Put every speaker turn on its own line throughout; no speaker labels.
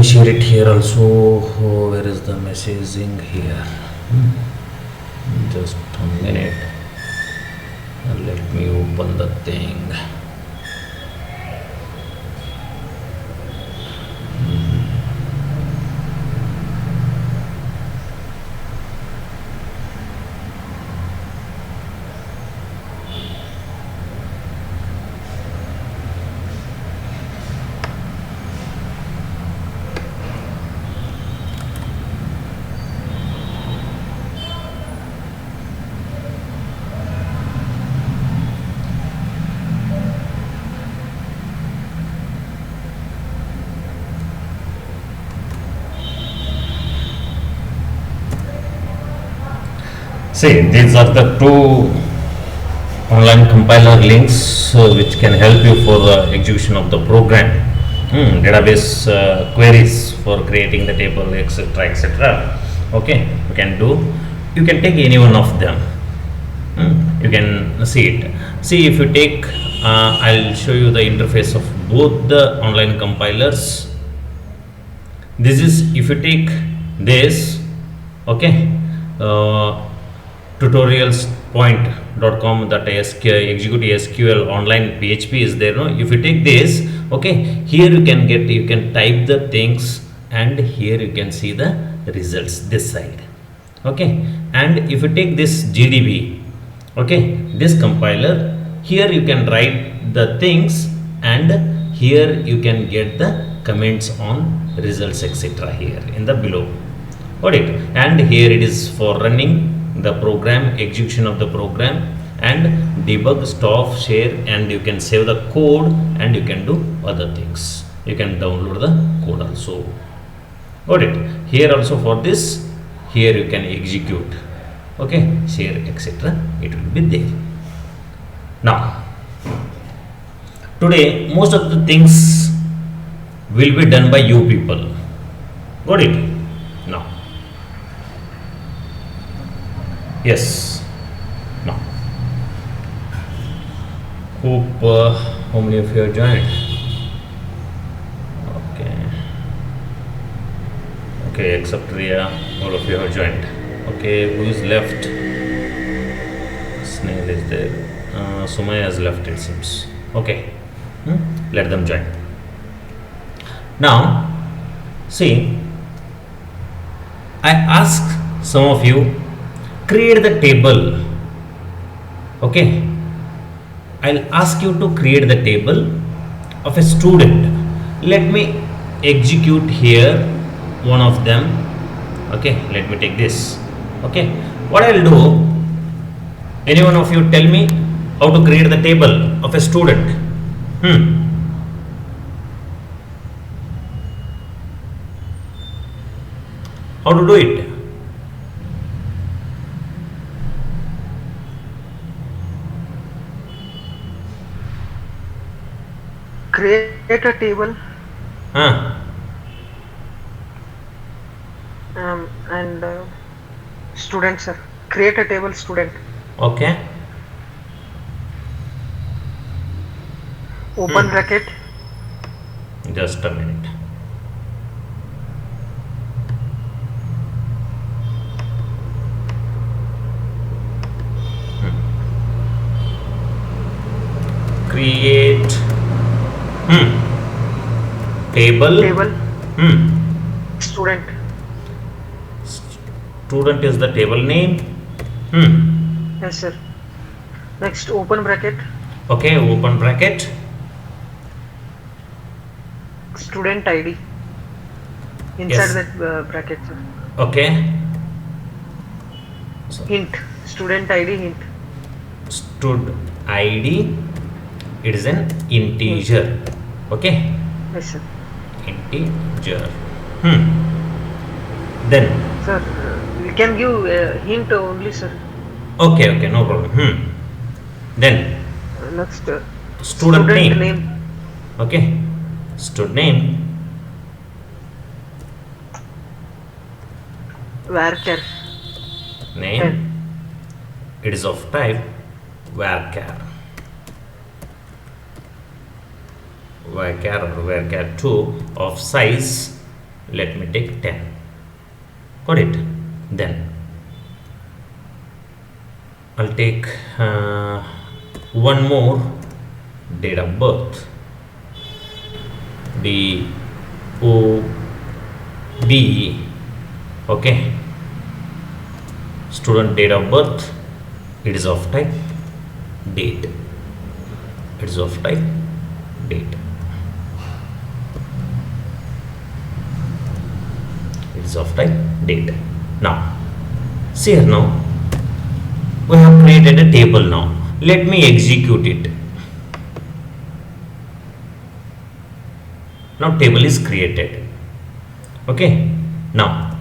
me share it here also. Oh, where is the messaging here? Just a minute. Let me open the thing. See, these are the two online compiler links which can help you for the execution of the program. Database queries for creating the table, etc., etc. Okay, you can take any one of them. You can see it. See, if you take, I'll show you the interface of both the online compilers. This is, if you take this, okay, tutorials.com that execute SQL online PHP is there. No, if you take this, okay, here you can type the things, and here you can see the results this side. Okay, and if you take this GDB, okay, this compiler, here you can write the things, and here you can get the comments on results, etc. here in the below. Got it? And here it is for running the program, execution of the program, and debug, stop, share, and you can save the code, and you can do other things. You can download the code also. Got it? Here also for this, here you can execute, okay, share, etc. It will be there. Now, today most of the things will be done by you people. Got it? Now, yes. Now, hope how many of you are joined? Okay, except Ria, all of you have joined. Okay, who is left? Snail is there. Sumaya has left, it seems. Okay, let them join. Now, see, I ask some of you, create the table. Okay, I'll ask you to create the table of a student. Let me execute here one of them. Okay, let me take this. Okay, what I'll do, any one of you tell me how to create the table of a student. How to do it?
Create a table and student, sir. Create a table student.
Okay.
Open bracket.
Just a minute. Create table.
Student.
Student is the table name.
Yes, sir. Next, open bracket.
Okay, open bracket.
Student ID. Inside that bracket, sir.
Okay.
Hint. Student ID hint.
Stud ID. It is an integer. Okay.
Yes, sir.
Integer. Then.
Sir, we can give hint only, sir.
Okay, no problem. Then.
Next,
student name. Okay. Student name.
Varchar.
Name. It is of type varchar. Varchar or varchar2 of size let me take 10. Got it? Then I'll take one more, date of birth, DOB. Okay, student date of birth, it is of type date, it is of type date, it is of type date. Now see here, now we have created a table. Now let me execute it. Now table is created. Okay, now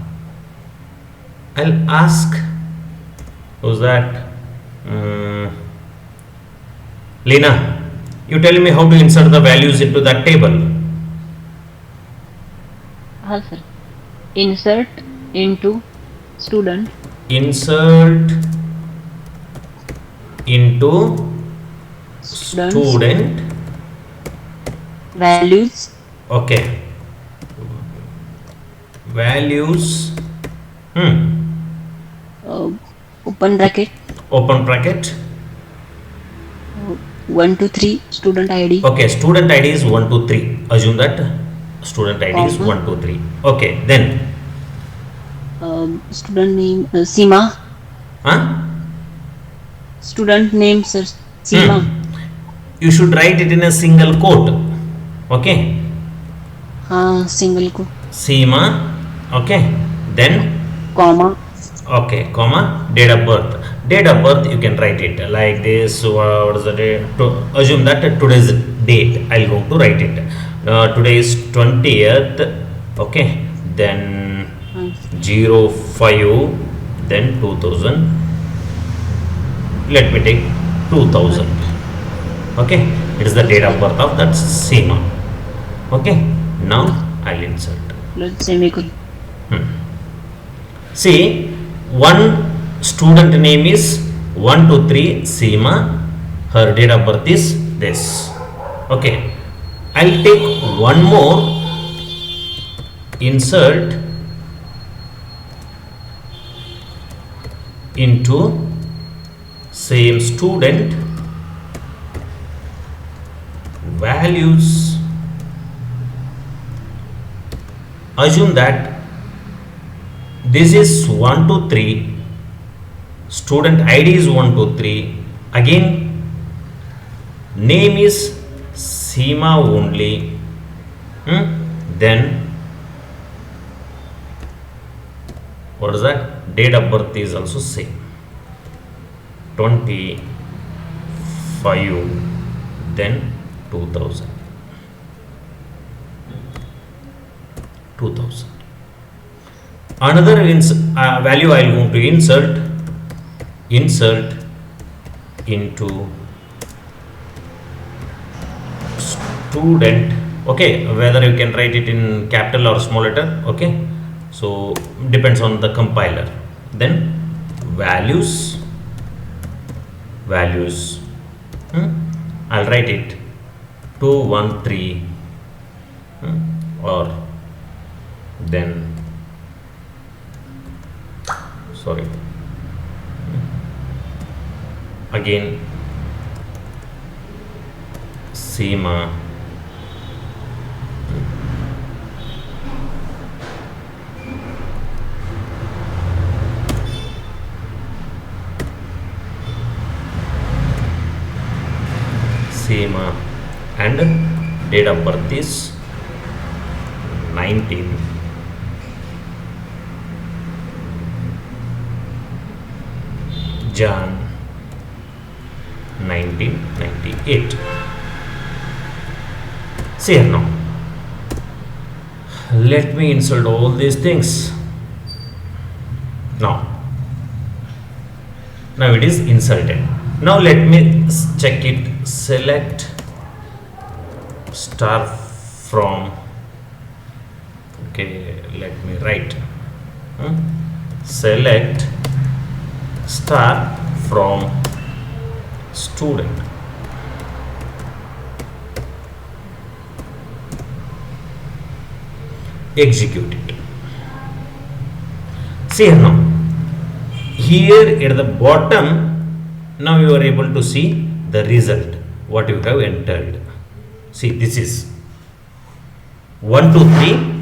I'll ask, who's that? Lena, you tell me how to insert the values into that table.
Sir. Insert into student.
Insert into
Students.
student.
Values.
Okay, values.
Open bracket.
Open bracket.
1 to 3 student ID.
Okay, student ID is 1 2 3. Assume that student ID is 1 2 3. Okay, then
Student name Seema.
huh?
Student name sir Seema.
You should write it in a single quote. Okay,
Single quote.
Seema. Okay, then
Comma.
okay, comma, date of birth. Date of birth you can write it like this. What is the date? Assume that today's date. I'll go to write it. Today is 20th. Okay, then 05, then 2000. Let me take 2000. Okay, it is the date of birth of that Seema. Okay, now I'll insert.
Semicolon.
See, one student name is 1 2 3 Seema. Her date of birth is this. Okay, I'll take one more, insert into same student, values. Assume that this is 1 2 3, student ID is 1 2 3, again name is Seema only. Then what is that? Date of birth is also same, 25, then 2000. Another value I am going to insert into student. Okay, whether you can write it in capital or small letter. Okay, so depends on the compiler. Then values. I'll write it 213, or then sorry, again Seema, and date of birth is 19 Jan 1998. See here now. Let me insert all these things. Now it is inserted. Now let me check it. Select star from. Okay, let me write. Select star from student. execute it. See here now, here at the bottom, now you are able to see the result what you have entered. See, this is 1 2 3.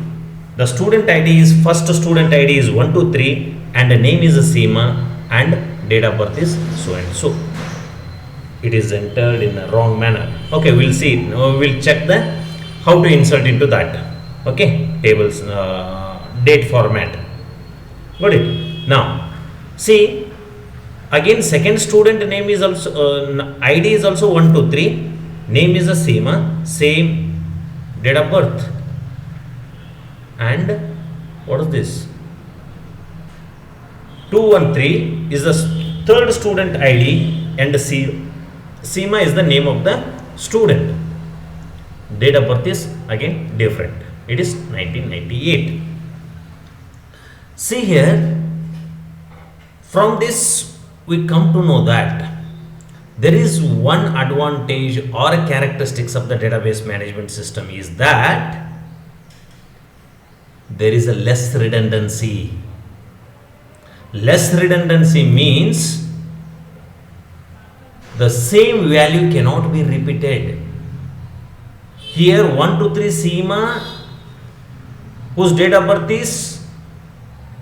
The student ID is, first student ID is 1 2 3 and the name is Seema and date of birth is so and so. It is entered in a wrong manner. Okay, we'll see. We'll check the how to insert into that. Okay, tables date format. Got it? Now, see, again second student name is also ID is also 1 2 3. Name is a Seema, same date of birth. And what is this? 213 is the third student ID and Seema is the name of the student. Date of birth is again different. It is 1998. See here, from this we come to know that there is one advantage or characteristics of the database management system is that there is a less redundancy. Less redundancy means the same value cannot be repeated. Here 1 2 3 Seema, whose date of birth is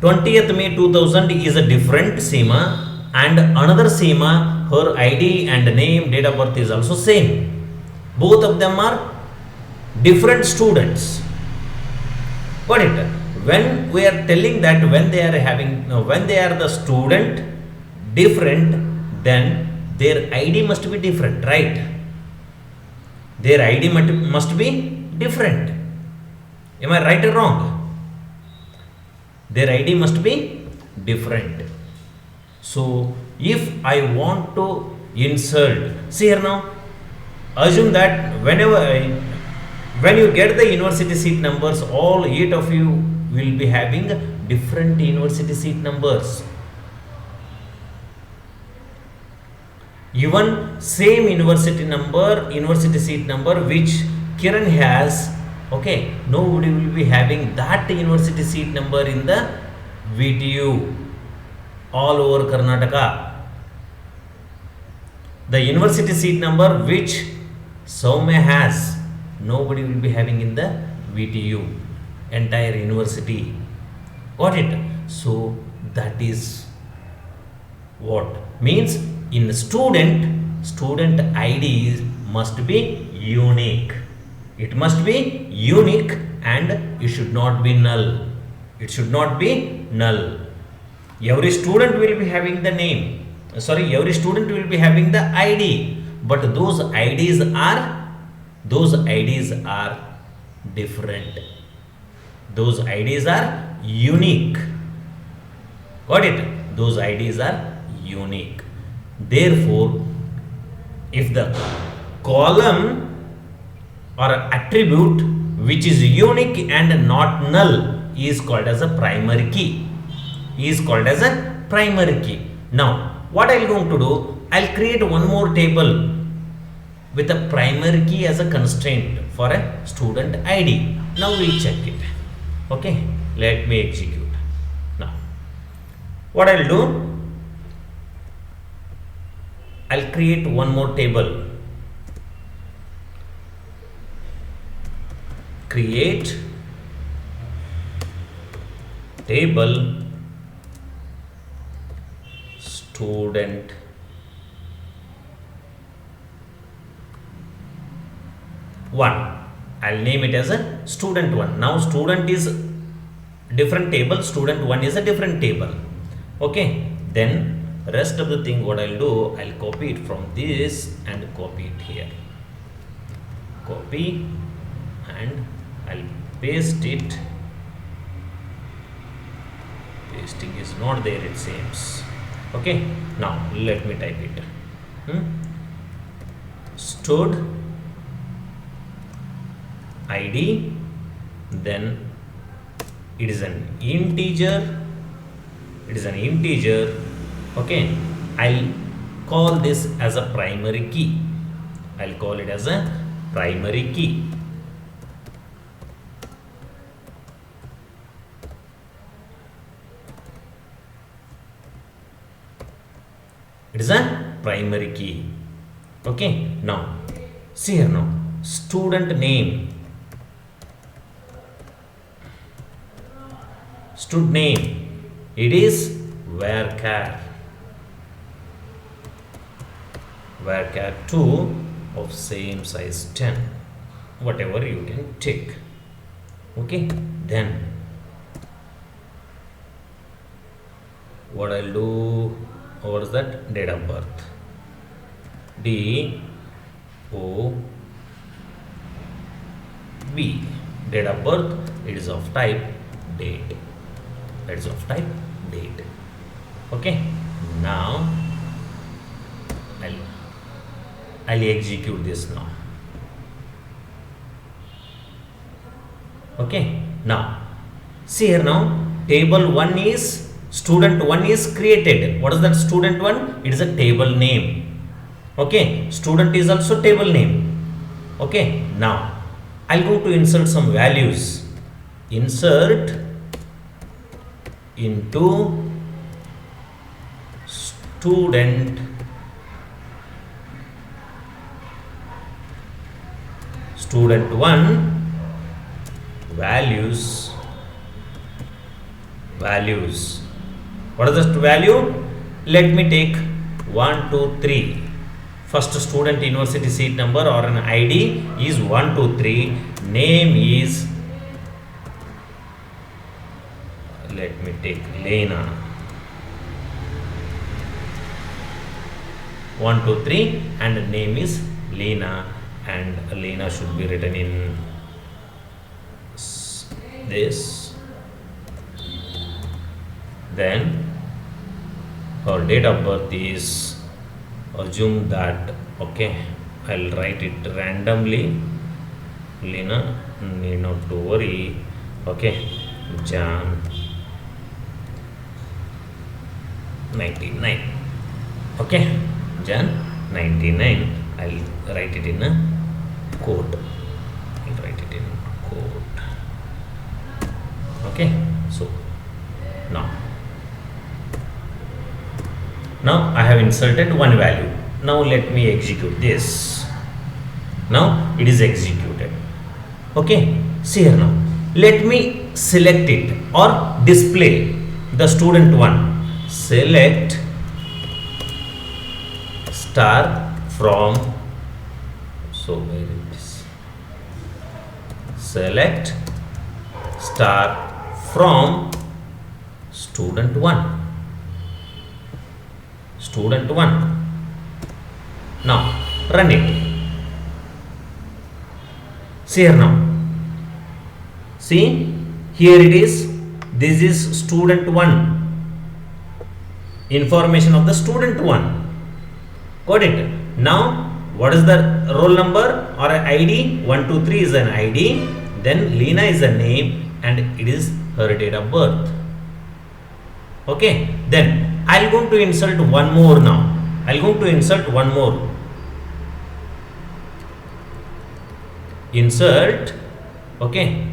20th May 2000 is a different Seema, and another Seema, her ID and name, date of birth is also same. Both of them are different students. Got it? When we are telling that when they are having, when they are the student different, then their ID must be different, right? Their ID must be different. Am I right or wrong? Their ID must be different. So if I want to insert, see here now, assume that when you get the university seat numbers, all 8 of you will be having different university seat numbers. Even same university seat number which Kiran has, okay, nobody will be having that university seat number in the VTU all over Karnataka. The university seat number which Soumya has, nobody will be having in the VTU, entire university. Got it? So that is what means in student ID must be unique. It must be unique and it should not be null. It should not be null. Every student will be having the name. Every student will be having the ID, but those IDs are different. Those IDs are unique. Got it? Those IDs are unique. Therefore, if the column or attribute which is unique and not null is called as a primary key. Now, what I am going to do, I will create one more table with a primary key as a constraint for a student ID. Now we will check it. Okay, let me execute. Now, what I will do, I will create one more table. Create table student one. I'll name it as a student one. Now student is different table, student one is a different table. Okay, then rest of the thing what I'll do, I'll copy it from this and copy it here. Copy and I'll paste it. Pasting is not there, it seems. Okay, now let me type it. Stud ID, then it is an integer. Okay, I'll call this as a primary key. primary key. Okay, now see here now, student name. Student name, it is varchar. Varchar 2 of same size 10, whatever you can take. Okay, then what I'll do, what is that? Date of birth. DOB, date of birth, it is of type date. That is of type date. Okay, now I'll execute this now. Okay, now see here now, table 1 is, student 1 is created. What is that student 1? It is a table name. Okay, student is also table name. Okay, now I'll go to insert some values. Insert into student student 1 values. What is the value? Let me take 1 2 3. First student university seat number or an ID is 1 2 3. Name is, let me take Lena. 1 2 3 and name is Lena, and Lena should be written in this. Then her date of birth is, assume that, okay, I'll write it randomly. Lena, need not to worry. Okay, Jan 99. Okay, Jan 99. I'll write it in a code. Okay, so now I have inserted one value. Now let me execute this. Now it is executed. Okay, see here now, let me select it or display the student 1. Select star from, so where it is, select star from student 1. Now run it. See here now, see here it is, this is student 1, information of the student 1. Got it? Now what is the roll number or ID? 1 2 3 is an ID, then Lena is a name, and it is her date of birth. Okay, then I'll go to insert one more now. Insert, okay,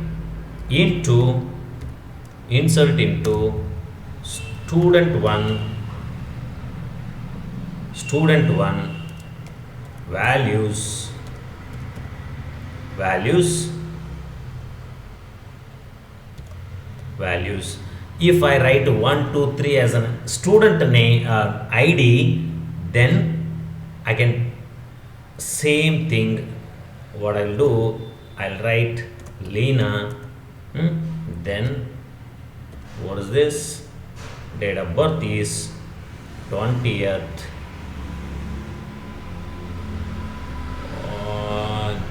insert into student 1 values. If I write 1 2 3 as a student name ID, then I can, same thing, what I'll do, I'll write Lena, then what is this, date of birth is 20th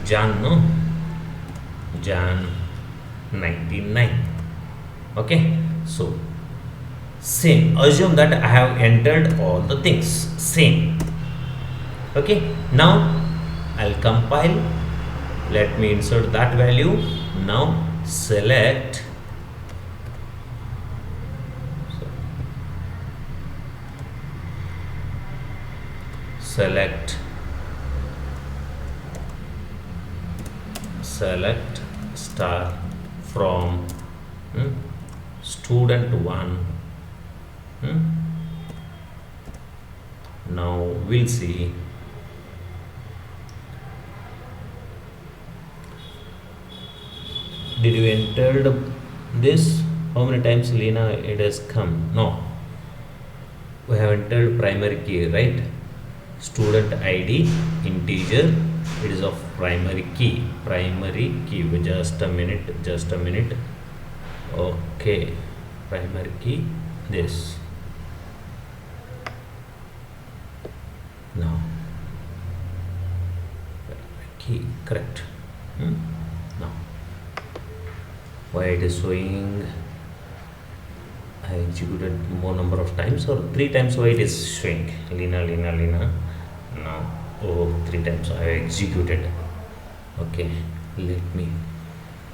Jan 99. Okay, so same, assume that I have entered all the things same. Okay, now I'll compile, let me insert that value. Now select star from student 1, Now we'll see. Did you enter this? How many times, Lena, it has come? No, we have entered primary key, right? Student ID integer, it is of primary key. Just a minute. Okay, primary key, this. Now primary key, correct. Now why it is showing I executed more number of times, or 3 times? Why it is showing Lena? Now, oh, 3 times I have executed. Okay, let me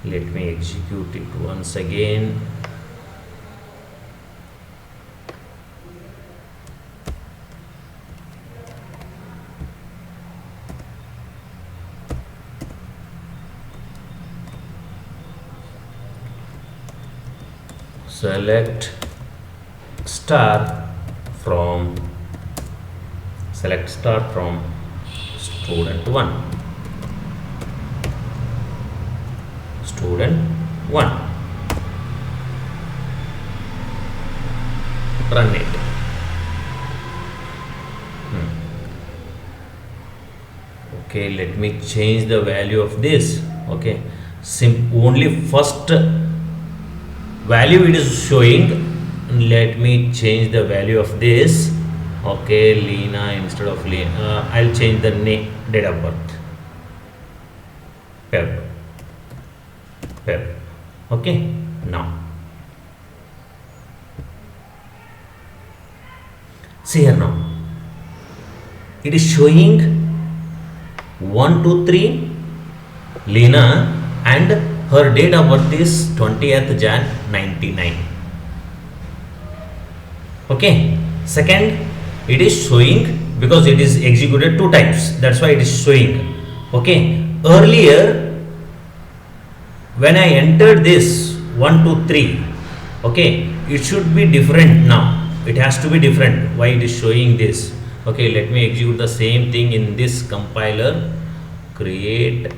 execute it once again. Select star from student 1. Run it. Okay, let me change the value of this. Okay, only first value it is showing. Let me change the value of this. Okay, Lena instead of Lena, I'll change the name, date of birth, Feb. Okay, now see here. Now it is showing 1 2 3 Lena, and her date of birth is 20th Jan 99. Okay, second, it is showing because it is executed 2 times, that's why it is showing. Okay, earlier when I entered this 1 2 3, okay, it should be different. Now it has to be different. Why it is showing this? Okay, let me execute the same thing in this compiler. Create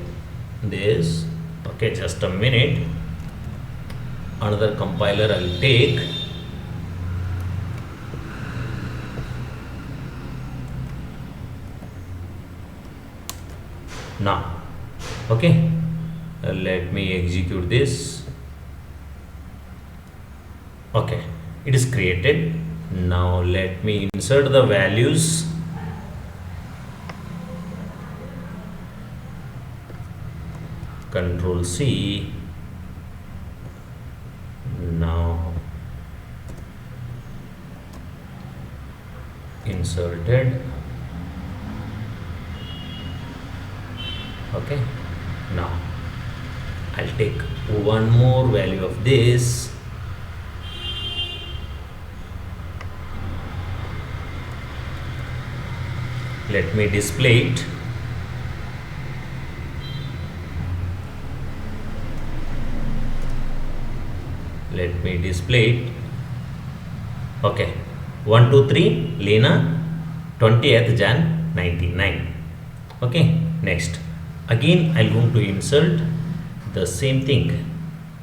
this. Okay, just a minute. Another compiler I'll take. Now, okay, let me execute this. Okay, it is created. Now let me insert the values. Control C. Now inserted. Okay, now I'll take one more value of this. Let me display it. Okay, 1 2 3 Lena, 20th Jan 99. Okay, next again I'll going to insert the same thing.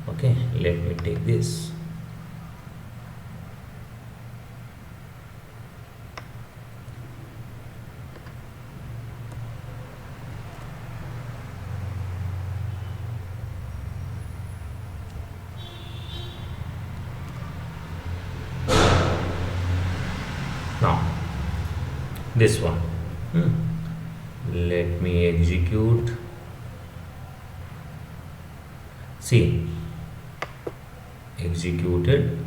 Okay, let me take this. Now this one, let me execute. See, executed.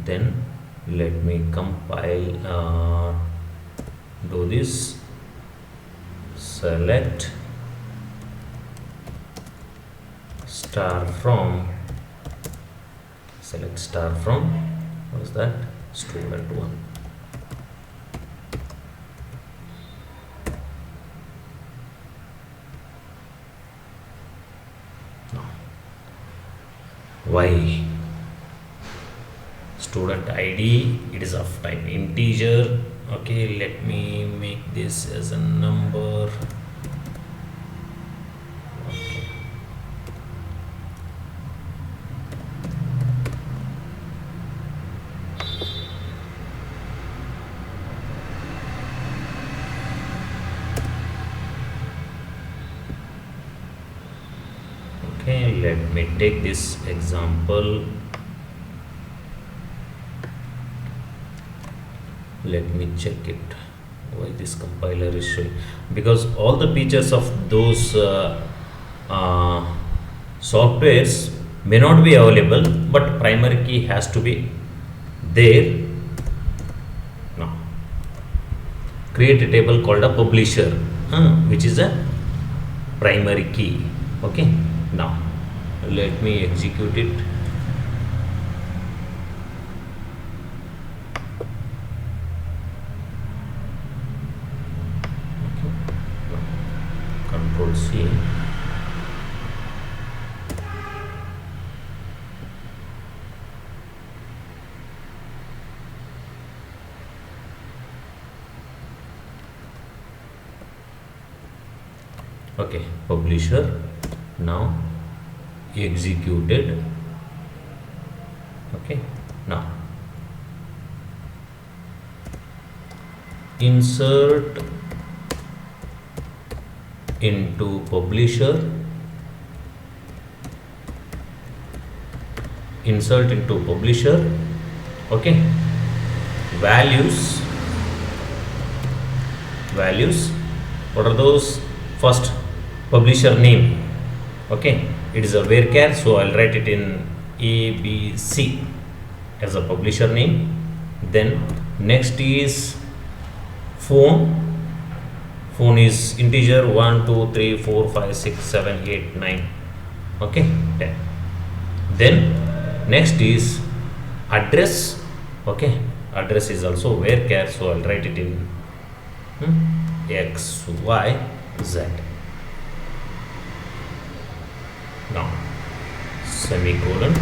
Then let me compile, do this. Select star from what is that, student 1. Why? Student ID, it is of type integer. Okay, let me make this as a number. Okay. Okay, let me take this example. Let me check it why this compiler is showing, because all the features of those uh, softwares may not be available, but primary key has to be there. Now create a table called a publisher, which is a primary key. Okay, now let me execute it. Control C. Okay, publisher now executed. Okay, now insert into publisher, insert into publisher. Okay, values, what are those? First, publisher name. Okay, it is a varchar, so I'll write it in ABC as a publisher name. Then next is phone is integer 1 2 3 4 5 6 7 8 9. Okay, 10. Then next is address. Okay, address is also varchar, so I'll write it in X Y Z. Now semicolon,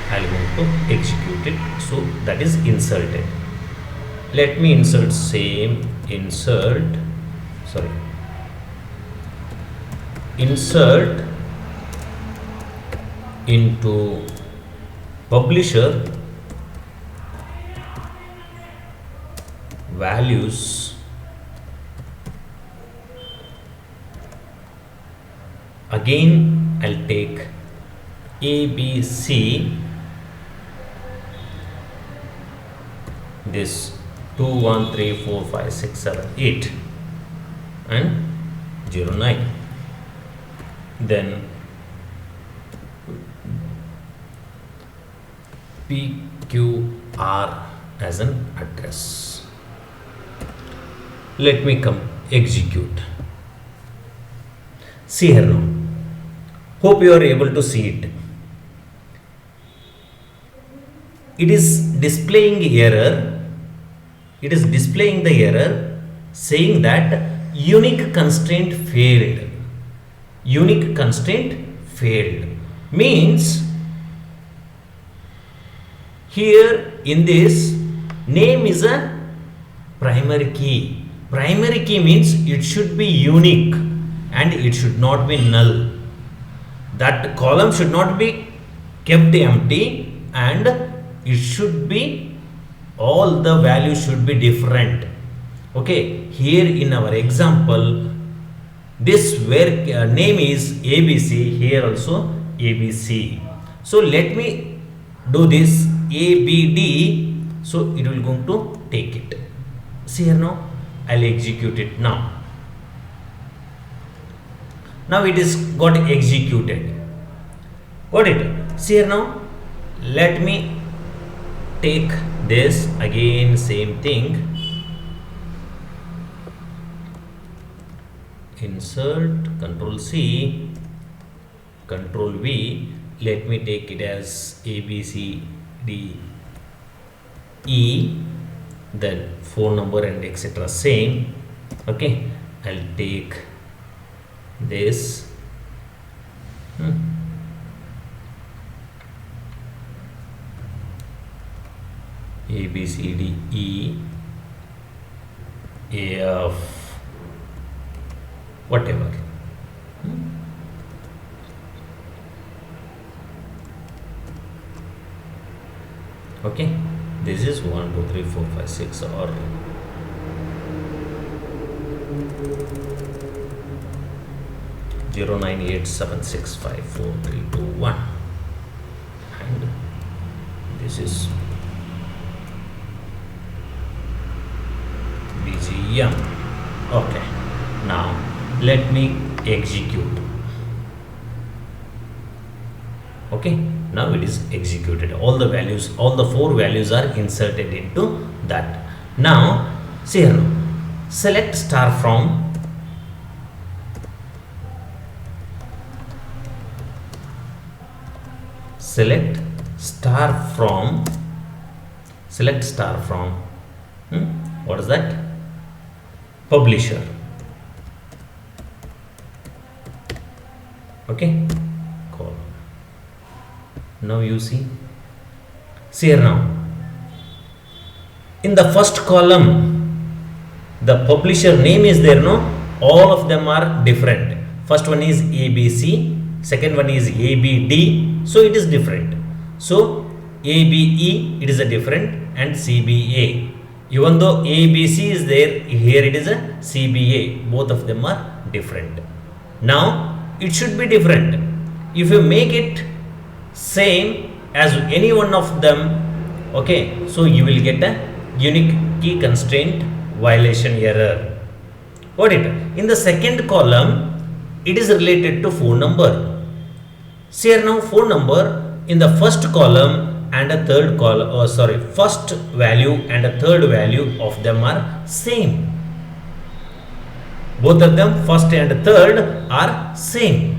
I'll go to execute it, so that is inserted. Let me insert insert into publisher, values, again I'll take ABC, this 2 1 3 4 5 6 7 8 and 0 9. Then PQR as an address. Let me come execute. See here now. Hope you are able to see it. It is displaying error. It is displaying the error saying that unique constraint failed. Unique constraint failed means here in this name is a primary key. Primary key means it should be unique and it should not be null. That column should not be kept empty and it should be, all the values should be different. Okay, here in our example, this where name is ABC, here also ABC. So let me do this ABD, so it will going to take it. See here now, I'll execute it now. Now it is got executed. Got it? See here now, let me take this again, same thing, insert, control C, control V, let me take it as A B C D E, then phone number and etc. same. Okay, I'll take this A B C D E, F whatever. Okay, this is 1 2 3 4 5 6 or 0987654321, and this is BGM. Okay, now let me execute. Okay, now it is executed. All the values, all the 4 values are inserted into that. Now see here, select star from select star from what is that? Publisher. Okay, call. Now you see here, now in the first column the publisher name is there, no? All of them are different. First one is ABC, second one is ABD, so it is different. So ABE, it is a different, and CBA. Even though ABC is there, here it is a CBA. Both of them are different. Now it should be different. If you make it same as any one of them, okay, so you will get a unique key constraint violation error. Got it? In the second column, it is related to phone number. See here, now phone number in the first column and a third column, first value and a third value of them are same. Both of them, first and third, are same.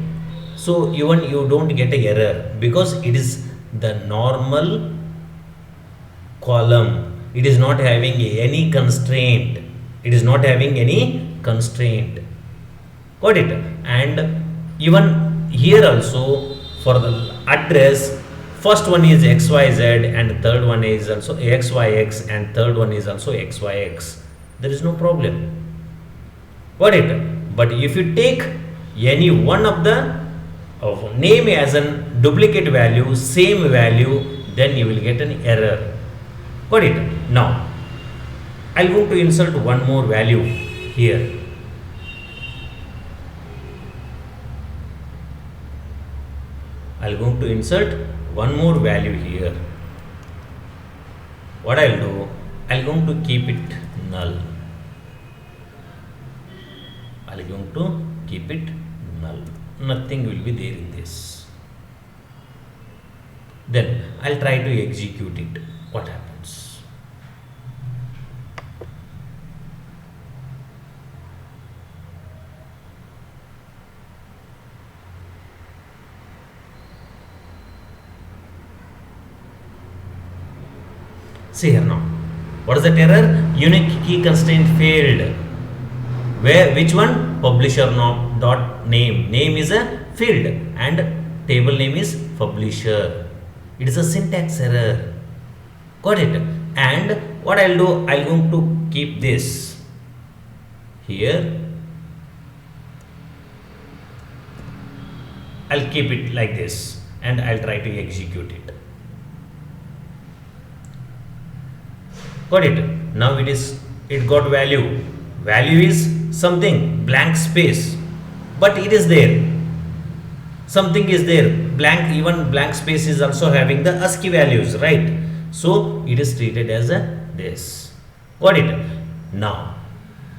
So even you don't get a error because it is the normal column. It is not having any constraint. It is not having any constraint. Got it? And even here also, for the address, first one is XYZ and third one is also XYX and third one is also XYX. There is no problem. Got it? But if you take any one of the name as a duplicate value, same value, then you will get an error. Got it? Now I am going to insert one more value here. I am going to insert one more value here. What I will do, I am going to keep it null. I am going to keep it null. Nothing will be there in this. Then I will try to execute it. What happens? See here now. What is that error? Unique key constraint failed. Where, which one? Publisher dot name. Name is a field and table name is publisher. It is a syntax error. Got it? And what I'll do, I'm going to keep this here. I'll keep it like this and I'll try to execute it. Got it? Now it got value. Value is something blank space, but it is there. Something is there blank. Even blank space is also having the ASCII values, right? So it is treated as a this. Got it? Now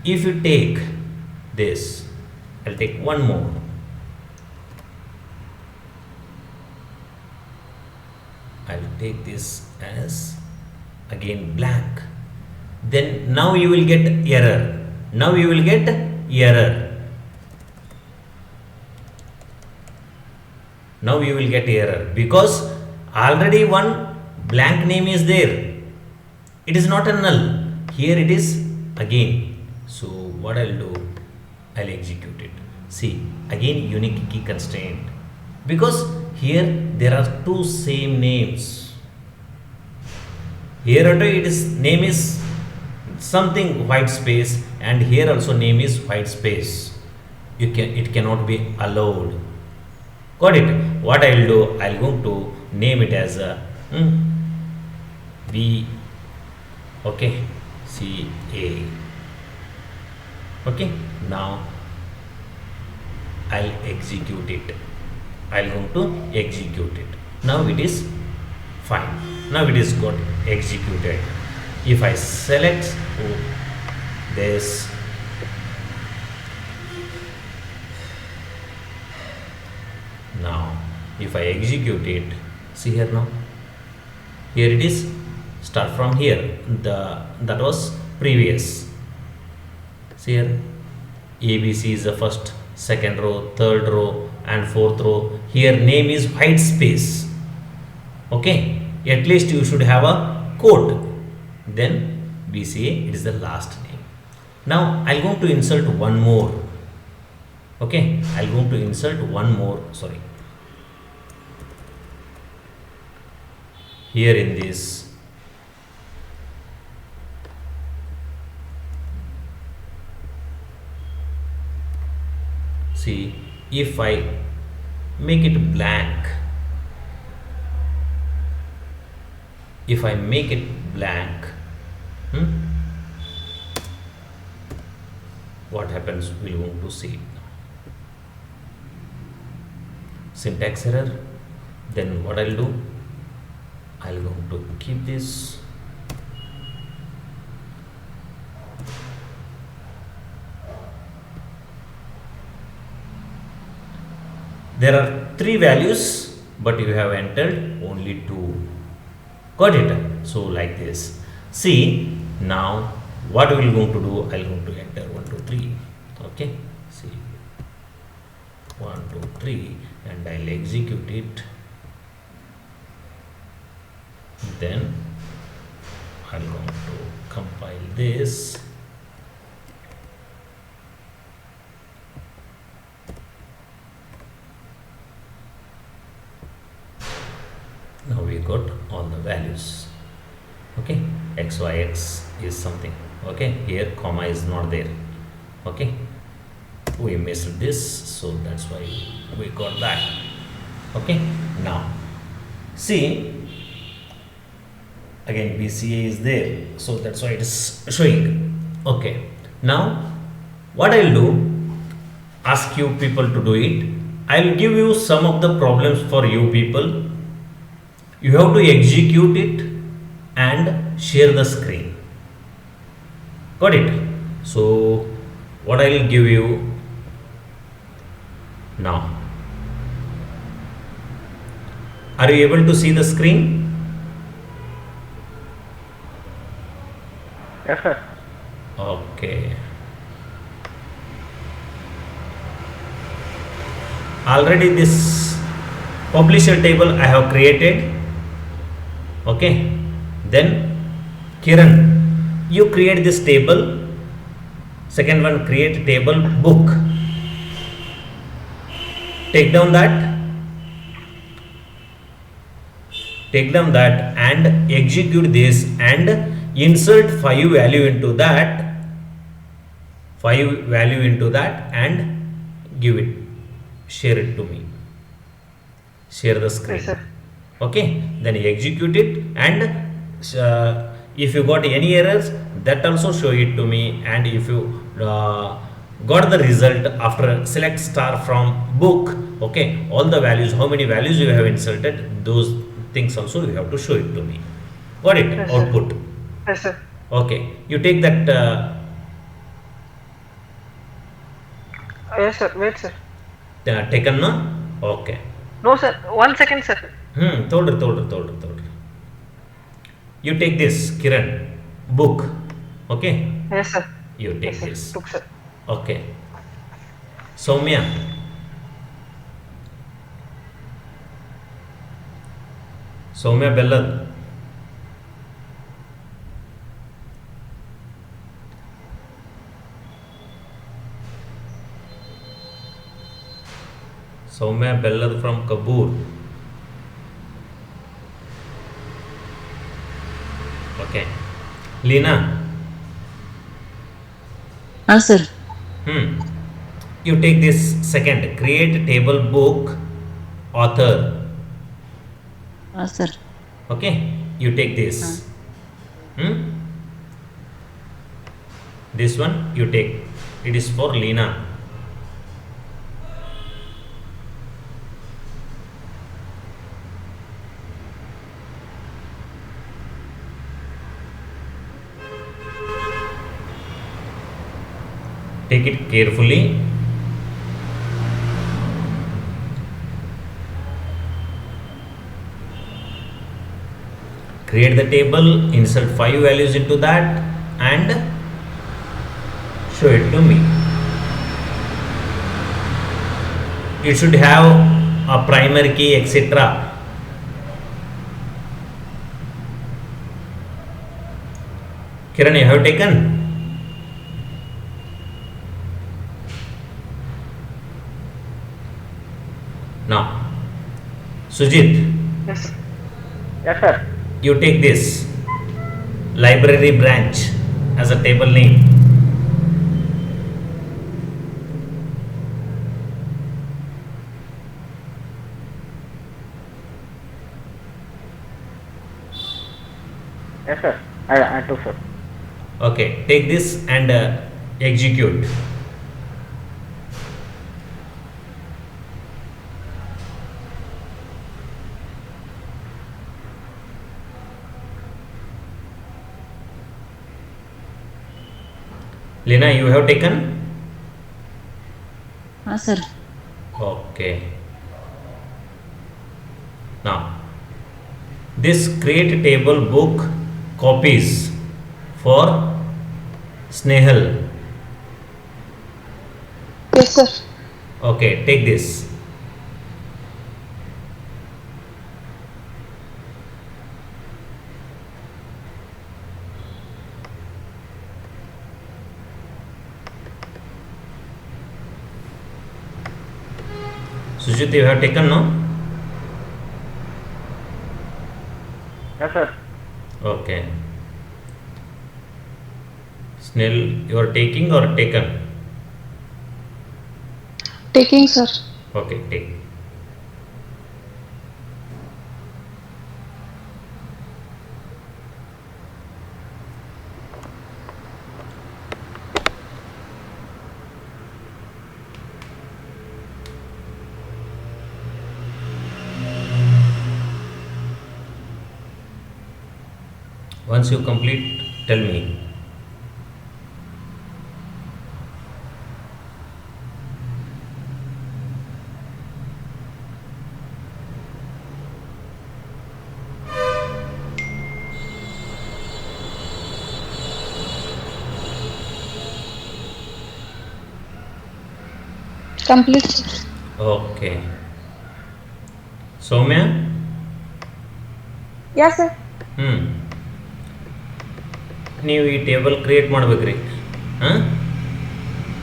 if you take this, I'll take one more. I'll take this as again blank. Then now you will get error. Now you will get error. Now you will get error because already one blank name is there. It is not a null. Here it is again. So what I'll do, I'll execute it. See, again unique key constraint, because here there are two same names. Here it is name is something white space, and here also name is white space. It cannot be allowed. Got it? What I will do, I'll going to name it as a B, okay, CA. Okay, now I'll execute it. I'll going to execute it. Now it is fine. Now it is got executed. If I select this, now if I execute it, see here now, here it is, start from here, that was previous. See here, ABC is the first, second row, third row and fourth row. Here name is white space. Okay, at least you should have a code. Then BCA, it is the last name. Now I'll going to insert one more. Okay, I'll going to insert one more, sorry, here in this. See, if I make it blank, if I make it blank, what happens, we're going to see. Syntax error. Then what I'll do, I'll going to keep this. There are 3 values, but you have entered only 2. Got it? So like this. See, now what we will going to do, I'll going to enter 1 2 3. Okay, see, 1 2 3, and I'll execute it. Then I'm going to compile this. Now we got all the values. Okay, x y x is something. Okay, here comma is not there. Okay, we missed this, so that's why we got that. Okay, now see, again BCA is there, so that's why it is showing. Okay, now what I'll do, ask you people to do it. I'll give you some of the problems for you people. You have to execute it and share the screen. Got it? So what I will give you now, are you able to see the screen?
Yes, sir.
Okay. Already this publisher table I have created. Okay, then Kiran, you create this table. Second one, create table book. Take down that and execute this and insert 5 value into that, and give it, share it to me, share the screen.
Yes, sir.
Okay, then you execute it, and if you got any errors, that also show it to me. And if you got the result after select star from book, okay, all the values, how many values you have inserted, those things also you have to show it to me. Got it?
Yes, sir.
Output.
Yes, sir.
Okay, you take that
Yes, sir. Wait, sir.
taken, no? Okay.
No, sir. 1 second, sir.
Told her. You take this, Kiran, book. Okay,
Yes, sir.
you take
Yes, sir.
this.
Took, sir.
Okay, Soumya, Bellad, Soumya Bellad from Kabul. Okay, Lina,
हाँ sir.
Hmm. You take this second, create table book author.
हाँ sir.
Okay, you take this.
हाँ.
Hmm? This one you take. It is for Lina. Take it carefully. Create the table, insert 5 values into that and show it to me. It should have a primary key, etc. Kiran, you have taken? Now, Sujit,
Yes. Yes, sir.
you take this library branch as a table name.
Yes, sir. I took, sir.
Okay, take this and execute. Lena, you have taken?
हाँ sir.
Okay. Now, this create table book copies for Snehal.
Yes, sir.
Okay, take this. Sujit, you have taken, no?
Yes, sir.
Okay. Snail, you are taking or taken?
Taking, sir.
Okay, take. Once you complete, tell me.
Complete.
Okay. Soumya?
Yes, sir.
ನೀವು ಈ table create ಮಾಡ್ಬೇಕ್ರಿ. ಹಾಂ,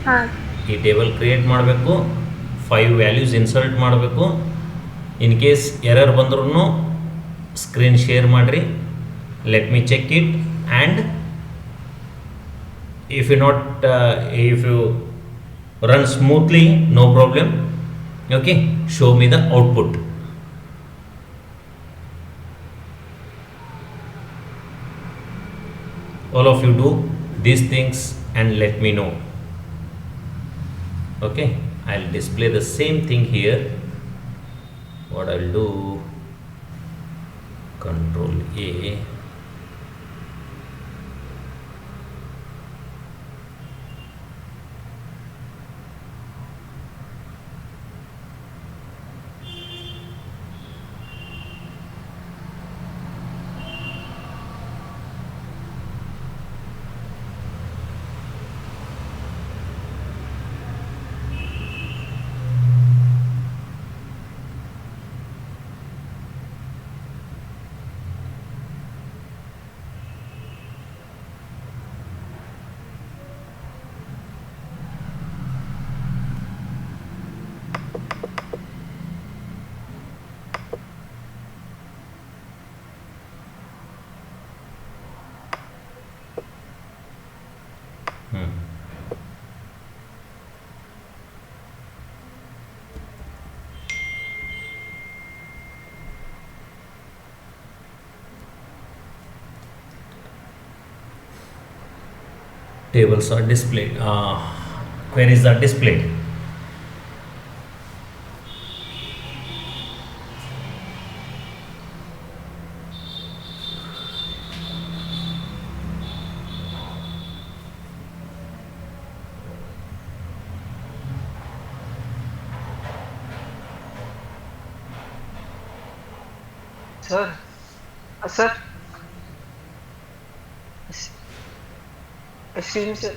ಹಾಂ.
ಈ table create ಮಾಡಬೇಕು, 5 values insert ಮಾಡಬೇಕು. In case error ಬಂದ್ರೂ screen share ಮಾಡಿರಿ. Let me check it and if you run smoothly, no problem. Okay, show me the output. All of you do these things and let me know. Okay, I'll display the same thing here. What I'll do, Control A, tables are displayed, queries are displayed.
Sir, sir, s- excuse me, sir.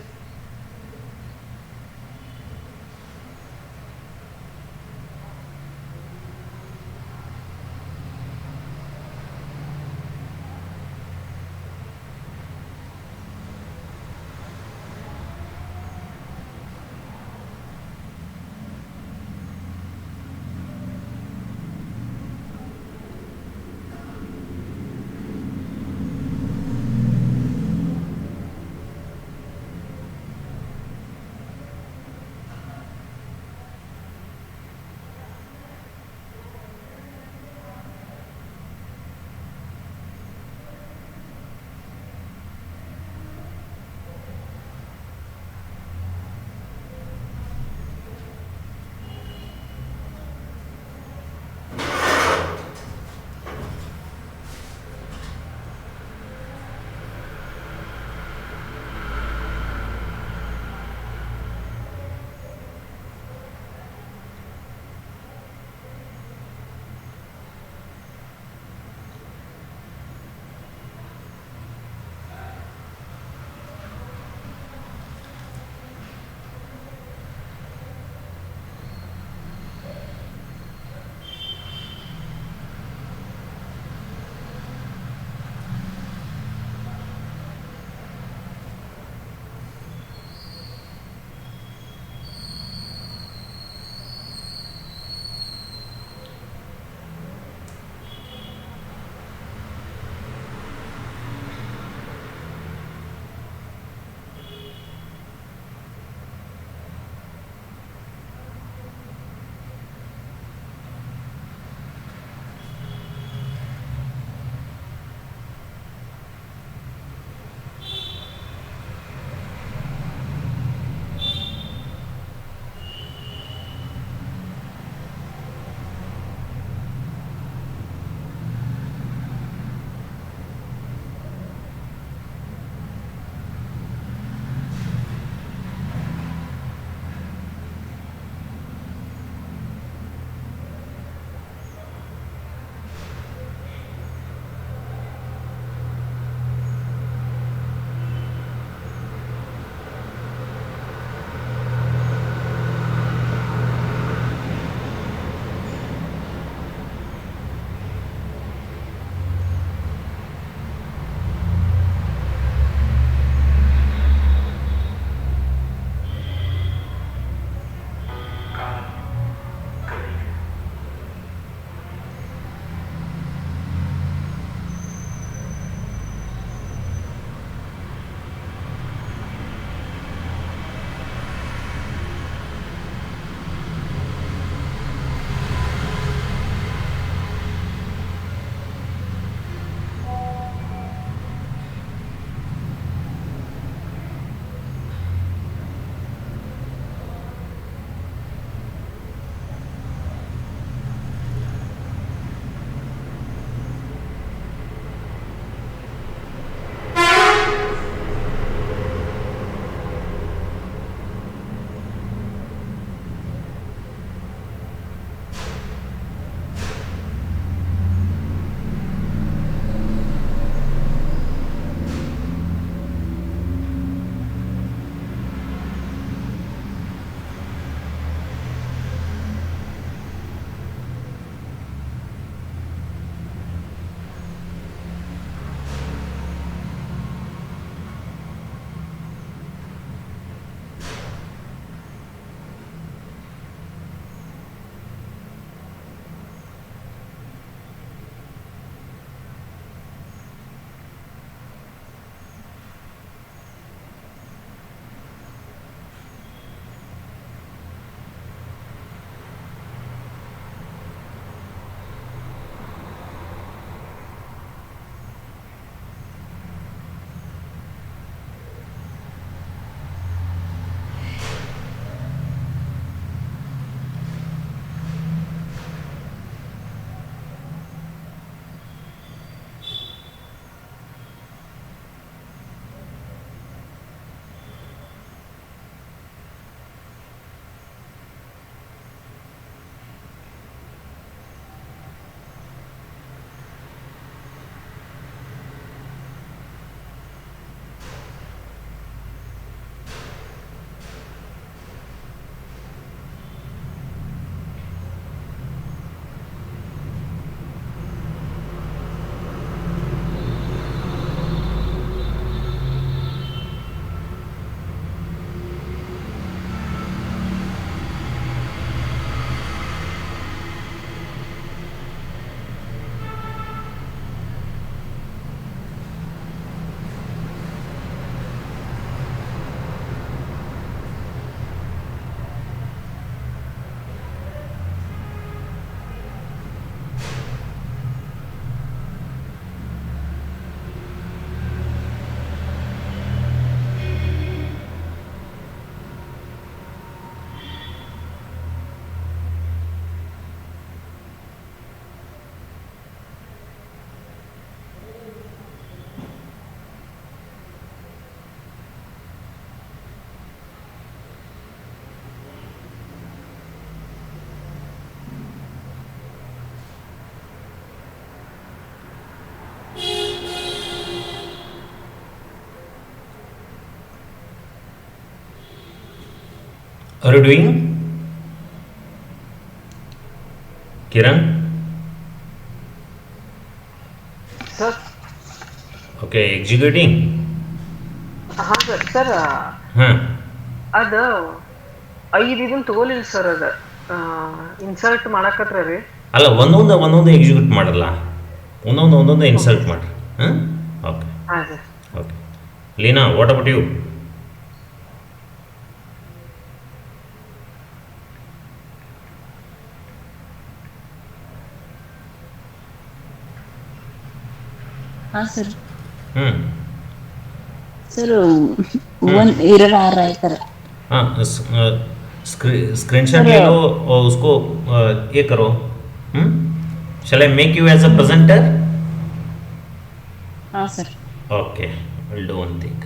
Are you doing, Kiran?
Sir
Okay, executing.
ಹಾಂ sir sir
Huh.
ಅದು 5 ಇದನ್ನ ತಗೋಲಿಲ್ಲ sir ಅದು insert ಮಾಡಕತ್ರ ರೀ
ಅಲ್ಲ, ಒಂದೊಂದು execute ಮಾಡಲ್ಲ, ಒಂದೊಂದು insult ಮಾಡ್ರಿ. ಹಾಂ, ಓಕೆ
ಹಾಂ sir
okay. Leena, what about you?
ಹಾಂ sir.
Hmm
sir one error आ रहा है सर.
हाँ, स्क्रीनशॉट ले लो और उसको ये करो. Shall I make you as a presenter?
हाँ sir.
Okay, will do one thing.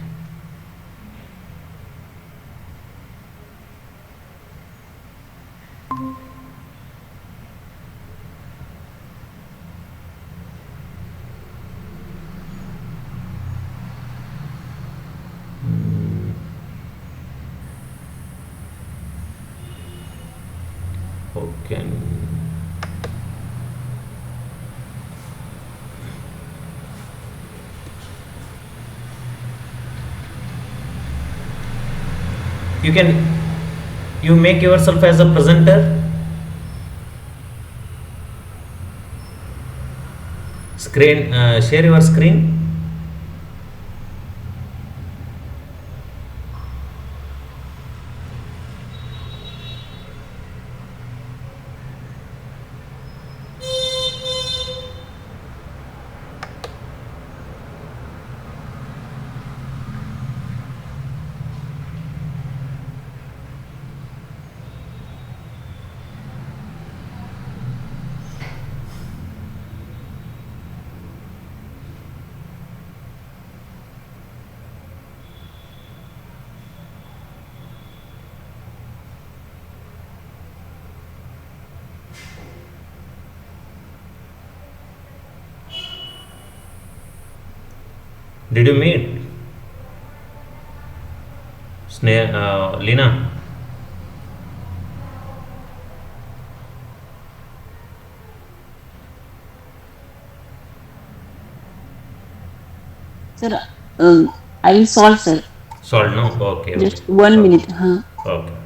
Okay. You make yourself as a presenter. Share your screen. Did you meet Lina?
Sir, I will solve, sir.
Solve, no? Okay.
Just
Okay.
1
Okay.
minute. Huh?
Okay.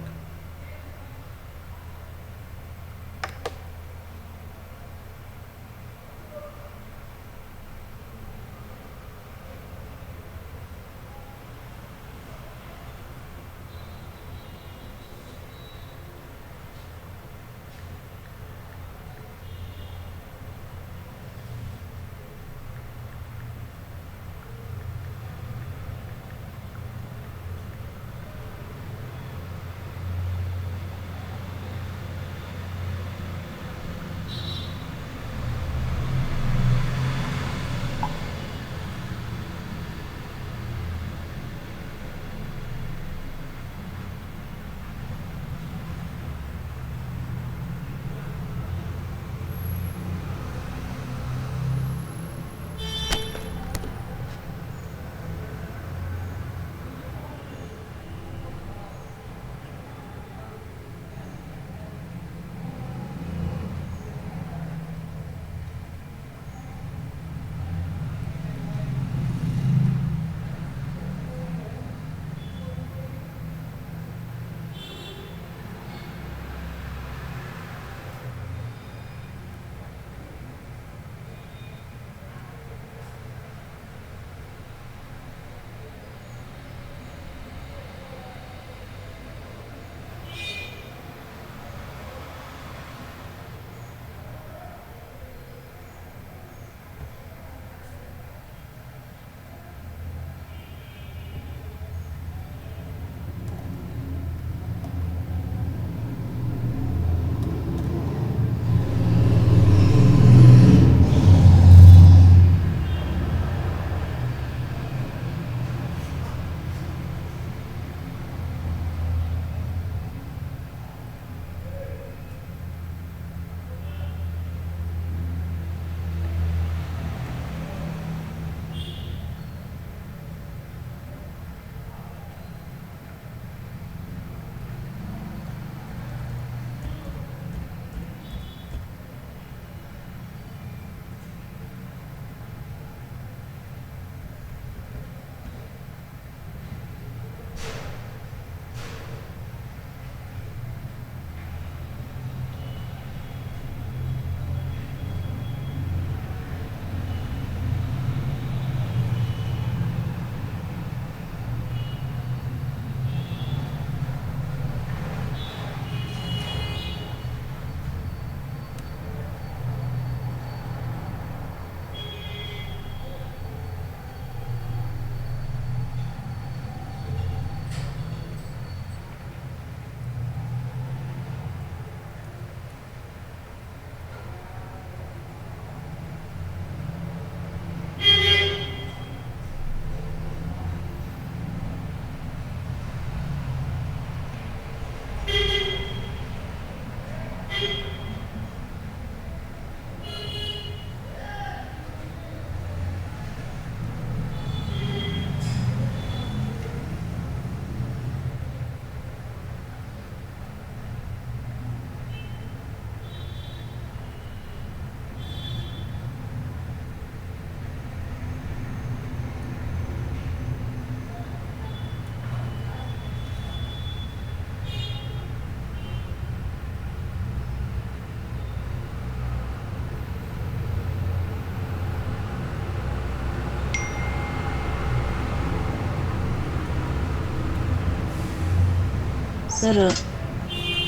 sir,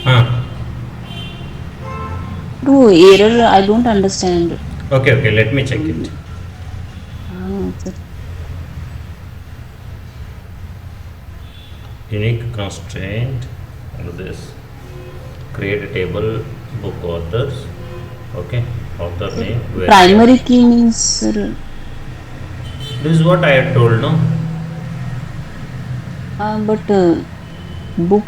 Huh.
error I don't understand.
Okay, okay, let me check it.
Sir.
Unique constraint, this, create a table, book authors, okay, author name,
Primary key means, sir.
this is what I had told, no?
But book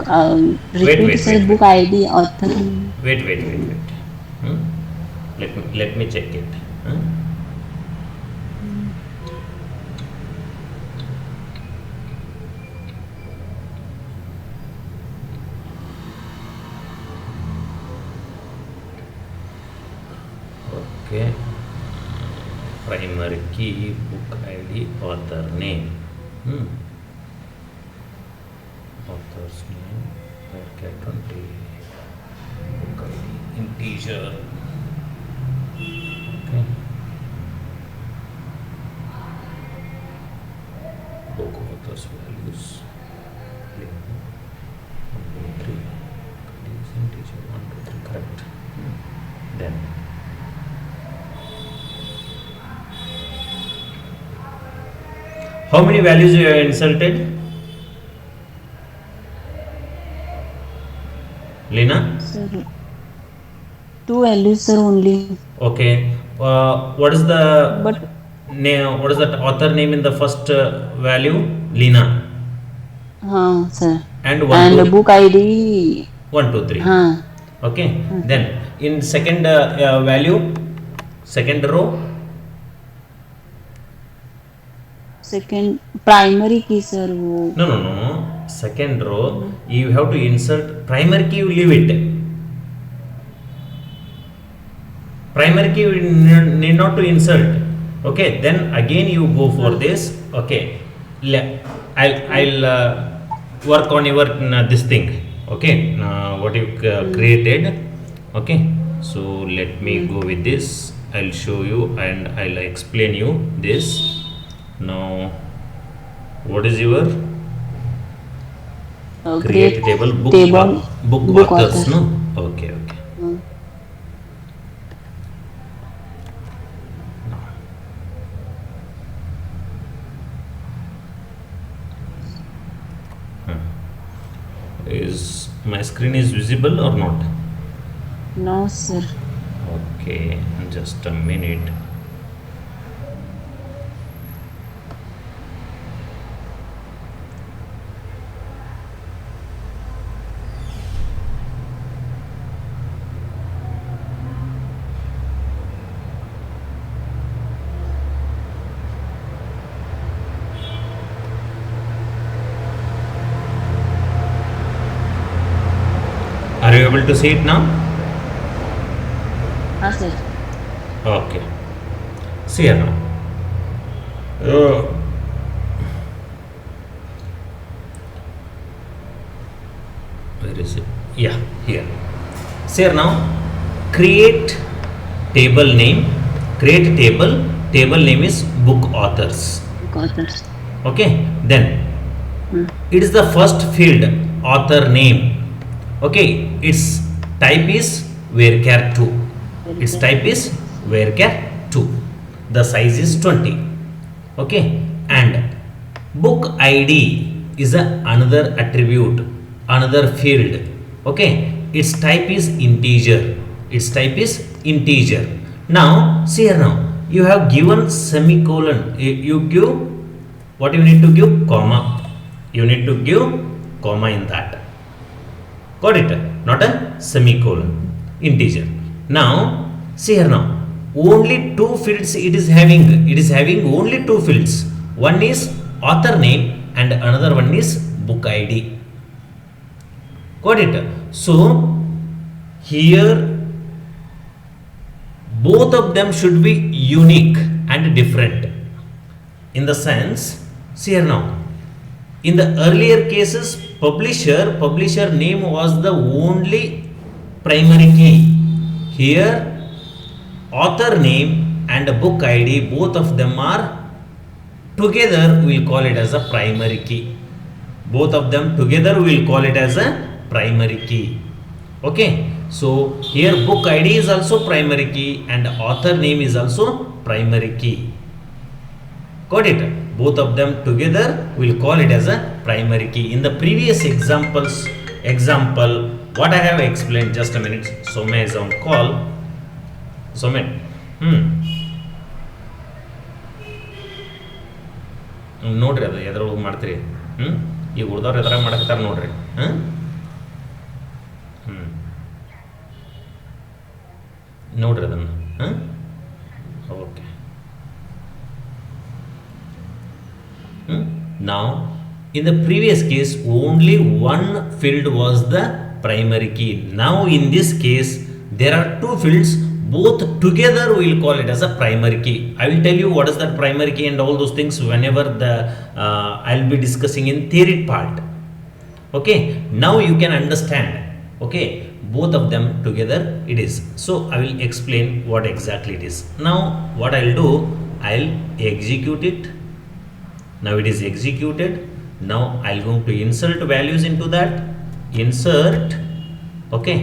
repeat,
wait,
sir.
wait,
Book
wait.
ID, author name.
Wait. Hmm? Let me check it. Huh? Okay. Primary key, book ID, author name. Hmm. Author's name, okay, 20. Book ID, integer. Okay. Book author's values. 1, 2, 3. This integer 1, 2, 3. Correct. Then. How many values you have inserted? Lina?
Sir, 2 values, sir, only.
Okay. What is the
But
name? What is the author name in the first value? Lina.
sir.
And
And
1, 2,
book ID.
1, 2, 3. Okay. Then in second value, second row.
Second primary key, sir.
No. Second row, you have to insert primary key. You leave it. Primary key you need not to insert. Okay. Then again you go for this. Okay. I'll work on your this thing. Okay. What you created. Okay. So let me go with this. I'll show you and I'll explain you this. Now, what is your create table book authors, no? Okay. Is my screen is visible or not?
No, sir.
Okay, just a minute. Are you able to see it now?
Sir.
Okay. See here now. Where is it? Yeah, here. See here now. Create table name. Create table. Table name is book authors.
Book authors.
Okay. Then it is the first field, author name. Okay, its type is varchar 2. Its type is varchar 2. The size is 20. Okay, and book ID is another attribute, another field. Okay, its type is integer. Its type is integer. Now, see here now. You have given semicolon. You give what you need to give? Comma. You need to give comma in that. Got it? Not a semicolon. Integer. Now, see here now. Only two fields it is having. It is having only two fields. One is author name and another one is book ID. Got it? So, here both of them should be unique and different. In the sense, see here now. In the earlier cases, publisher name was the only primary key. Here, author name and book ID, both of them are together. We will call it as a primary key. Both of them together we will call it as a primary key. Okay, so here book id is also primary key and author name is also primary key. Got it? Both of them together we'll call it as a primary key. In the previous example what I have explained, just a minute, Somya is on call. Somya, ನೋಡ್ರಿ ಅದು ಎದ್ರೊಳಗೆ ಮಾಡ್ತೀರಿ. ಈಗ ಉಳ್ದವ್ರು ಎದ್ರಾಗ ಮಾಡಕತ್ತಾರ ನೋಡ್ರಿ. ನೋಡ್ರಿ ಅದನ್ನು. Okay, now in the previous case only one field was the primary key. Now in this case there are two fields, both together we will call it as a primary key. I will tell you what is that primary key and all those things whenever the I will be discussing in theory part. Okay, now you can understand. Okay, both of them together it is. So I will explain what exactly it is. Now what I will do, I will execute it. Now it is executed. Now I'll going to insert values into that. Insert, okay,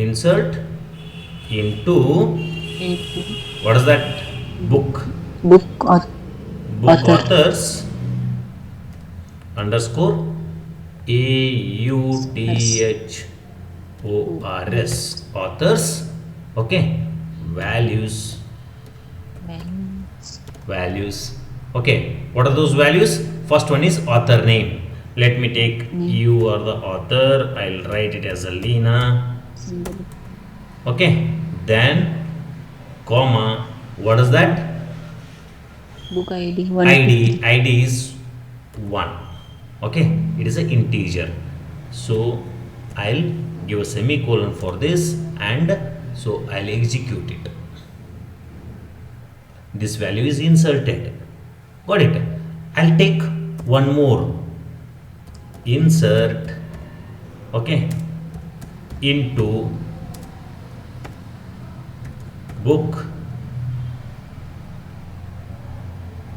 insert into what is that? Book authors underscore AUTHORS authors. Okay, values. Okay, what are those values? First one is author name. Let me take you are the author. I'll write it as a Leena. Okay, then comma, what is that?
book id
id is 1. Okay, it is an integer, so I'll give a semicolon for this and so I'll execute it. This value is inserted. Got it? I'll take one more. Insert, okay, into book.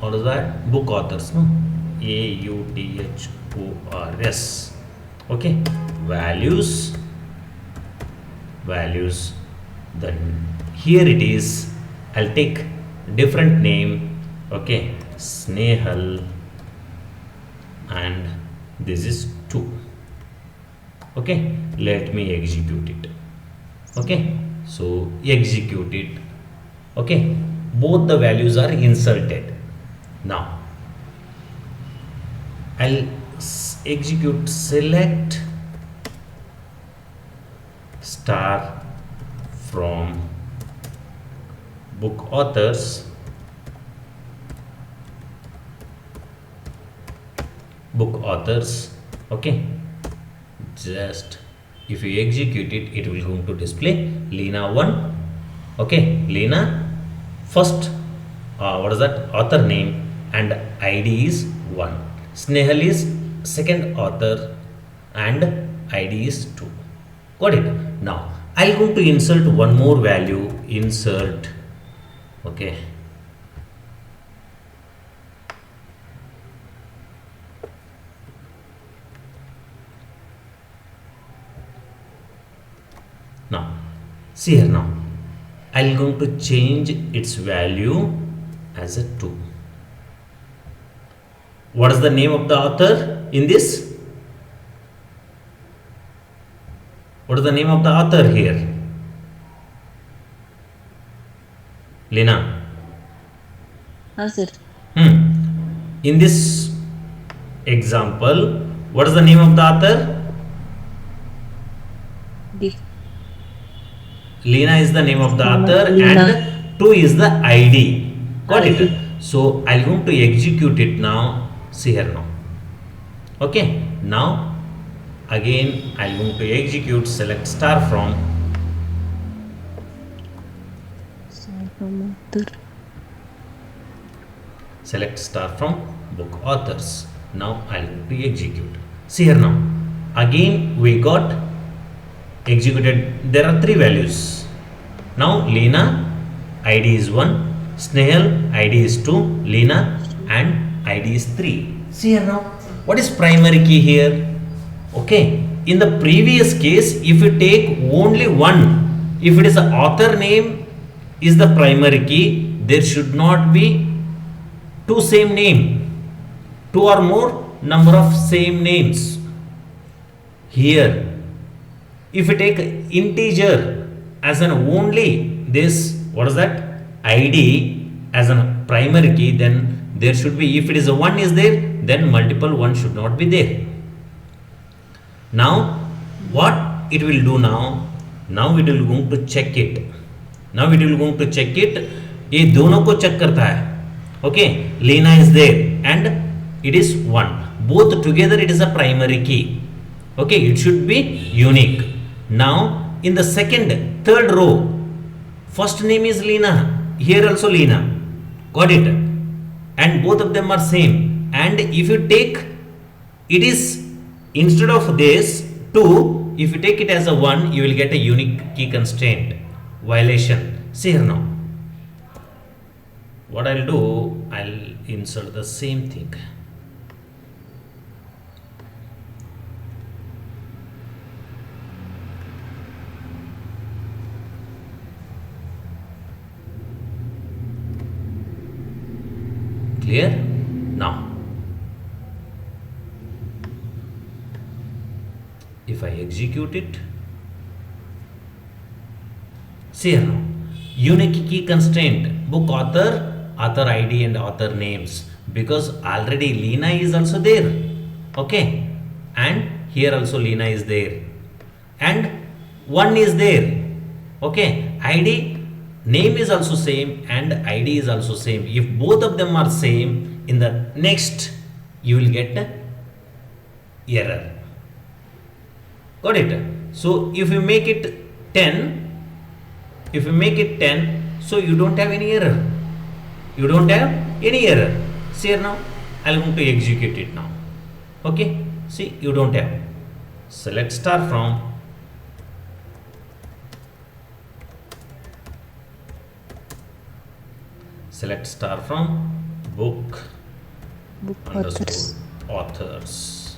What is that? Book authors, no? AUTHORS. Okay, values. Then here it is. I'll take different name. Okay, Snehal, and this is 2. Okay, let me execute it. Okay, so execute it. Okay, both the values are inserted. Now I'll execute select star from book authors okay, just if you execute it, it will going to display Leena 1. Okay, Leena first what is that? Author name and id is 1. Snehal is second author and id is 2. Got it? Now I'll going to insert one more value. Insert, okay, now see here. Now I'll going to change its value as a 2. What is the name of the author in this? What is the name of the author here? Leena?
sir.
In this example, what is the name of the author? Leena is the name of the author
Leena.
and 2 is the id. Got
ID.
it? So I'll going to execute it now. See here now. Okay, now again I'm going to execute select star from book authors. Now I'll going to execute. See here now. Again we got executed. There are 3 values. Now Leena id is 1, Snehal id is 2, Leena and id is 3. See here now. What is primary key here? Okay, in the previous case, if you take only one, if it is the author name is the primary key, there should not be two same name, two or more number of same names. Here, if you take integer as an only this, what is that, id as a primary key, then there should be, if it is a one is there, then multiple one should not be there. Now what it will do now, now it will going to check it, now it will going to check it, ये दोनों को check करता है. Okay, Lena is there and it is one, both together it is a primary key. Okay, it should be unique. Now in the second, third row, first name is Lena, here also Lena, got it, and both of them are same, and if you take, it is instead of this 2, if you take it as a 1, you will get a unique key constraint violation. See here now, what I'll do, I'll insert the same thing. Clear? Now if I execute it, see here now, unique key constraint, book author, author id and author names, because already Lena is also there. Okay, and here also Lena is there and one is there. Okay, id name is also same and id is also same. If both of them are same, in the next you will get a error. Got it? So if you make it 10, if you make it 10, so you don't have any error, you don't have any error. See here now, I'm going to execute it now. Okay, see, you don't have. Select star from, select star from book
authors.
authors.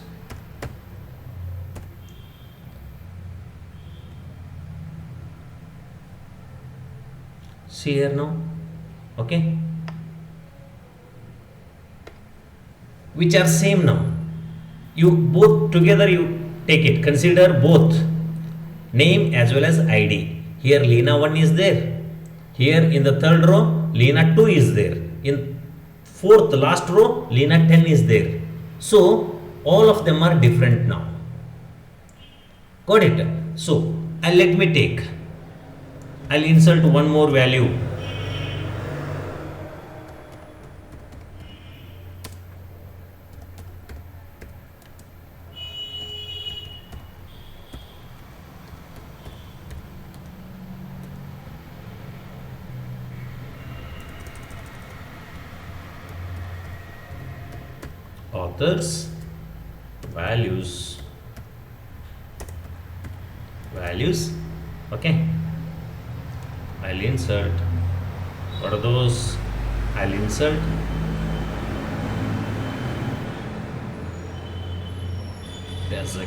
See here now. Okay, which are same now, you both together you take it, consider both name as well as id. Here Lena 1 is there, here in the third row Lena 2 is there, in fourth last row Lena 10 is there. So all of them are different now. Got it? So let me take, I'll insert one more value. Authors values, okay, I'll insert, what are those, I'll insert there's a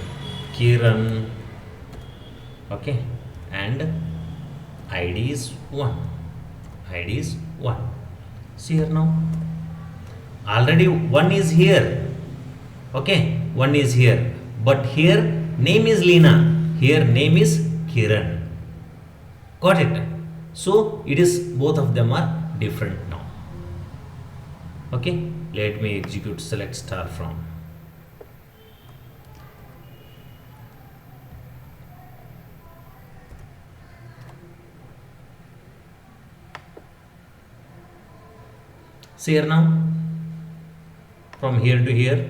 Kiran, okay, and id is 1, id is 1. See here now, already one is here. Okay, one is here, but here name is Lena, here name is Kiran. Got it? So it is, both of them are different now. Okay, let me execute select star from. See here now, from here to here,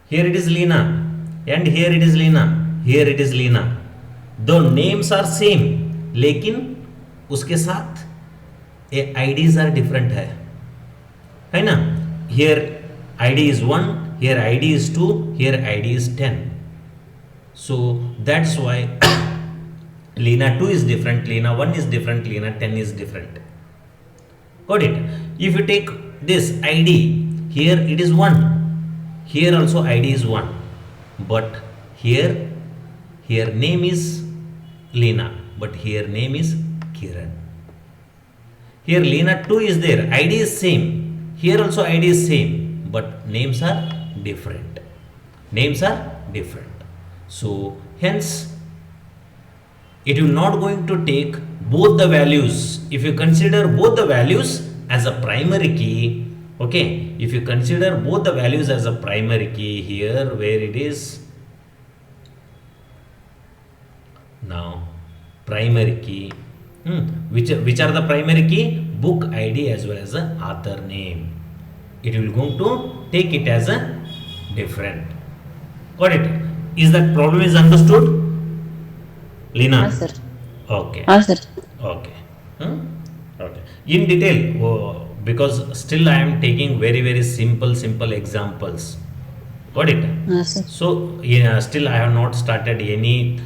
here it is Lena and here it is Lena, here it is Lena. The names are same, लेकिन उसके साथ ये IDs are different है ना? Here ID is 1, here ID is 2, here ID is 10. So that's why Lena 2 is different, Lena 1 is different, Lena 10 is different. Got it? If you take this ID, here it is 1, here also ID is 1. but here name is Lena, but here name is Kiran. Here Lena 2 is there, ID is same. Here also ID is same, but names are different. Names are different. So hence it will not going to take both the values. If you consider both the values as a primary key, okay, if you consider both the values as a primary key, here where it is now primary key, which are the primary key? Book ID as well as the author name. It will going to take it as a different. Got it? Is that problem is understood, Lena?
Yes, sir.
Okay.
Yes, sir.
Okay. Okay. In detail, because still I am taking very simple examples. Got it?
Yes, sir.
So still I have not started any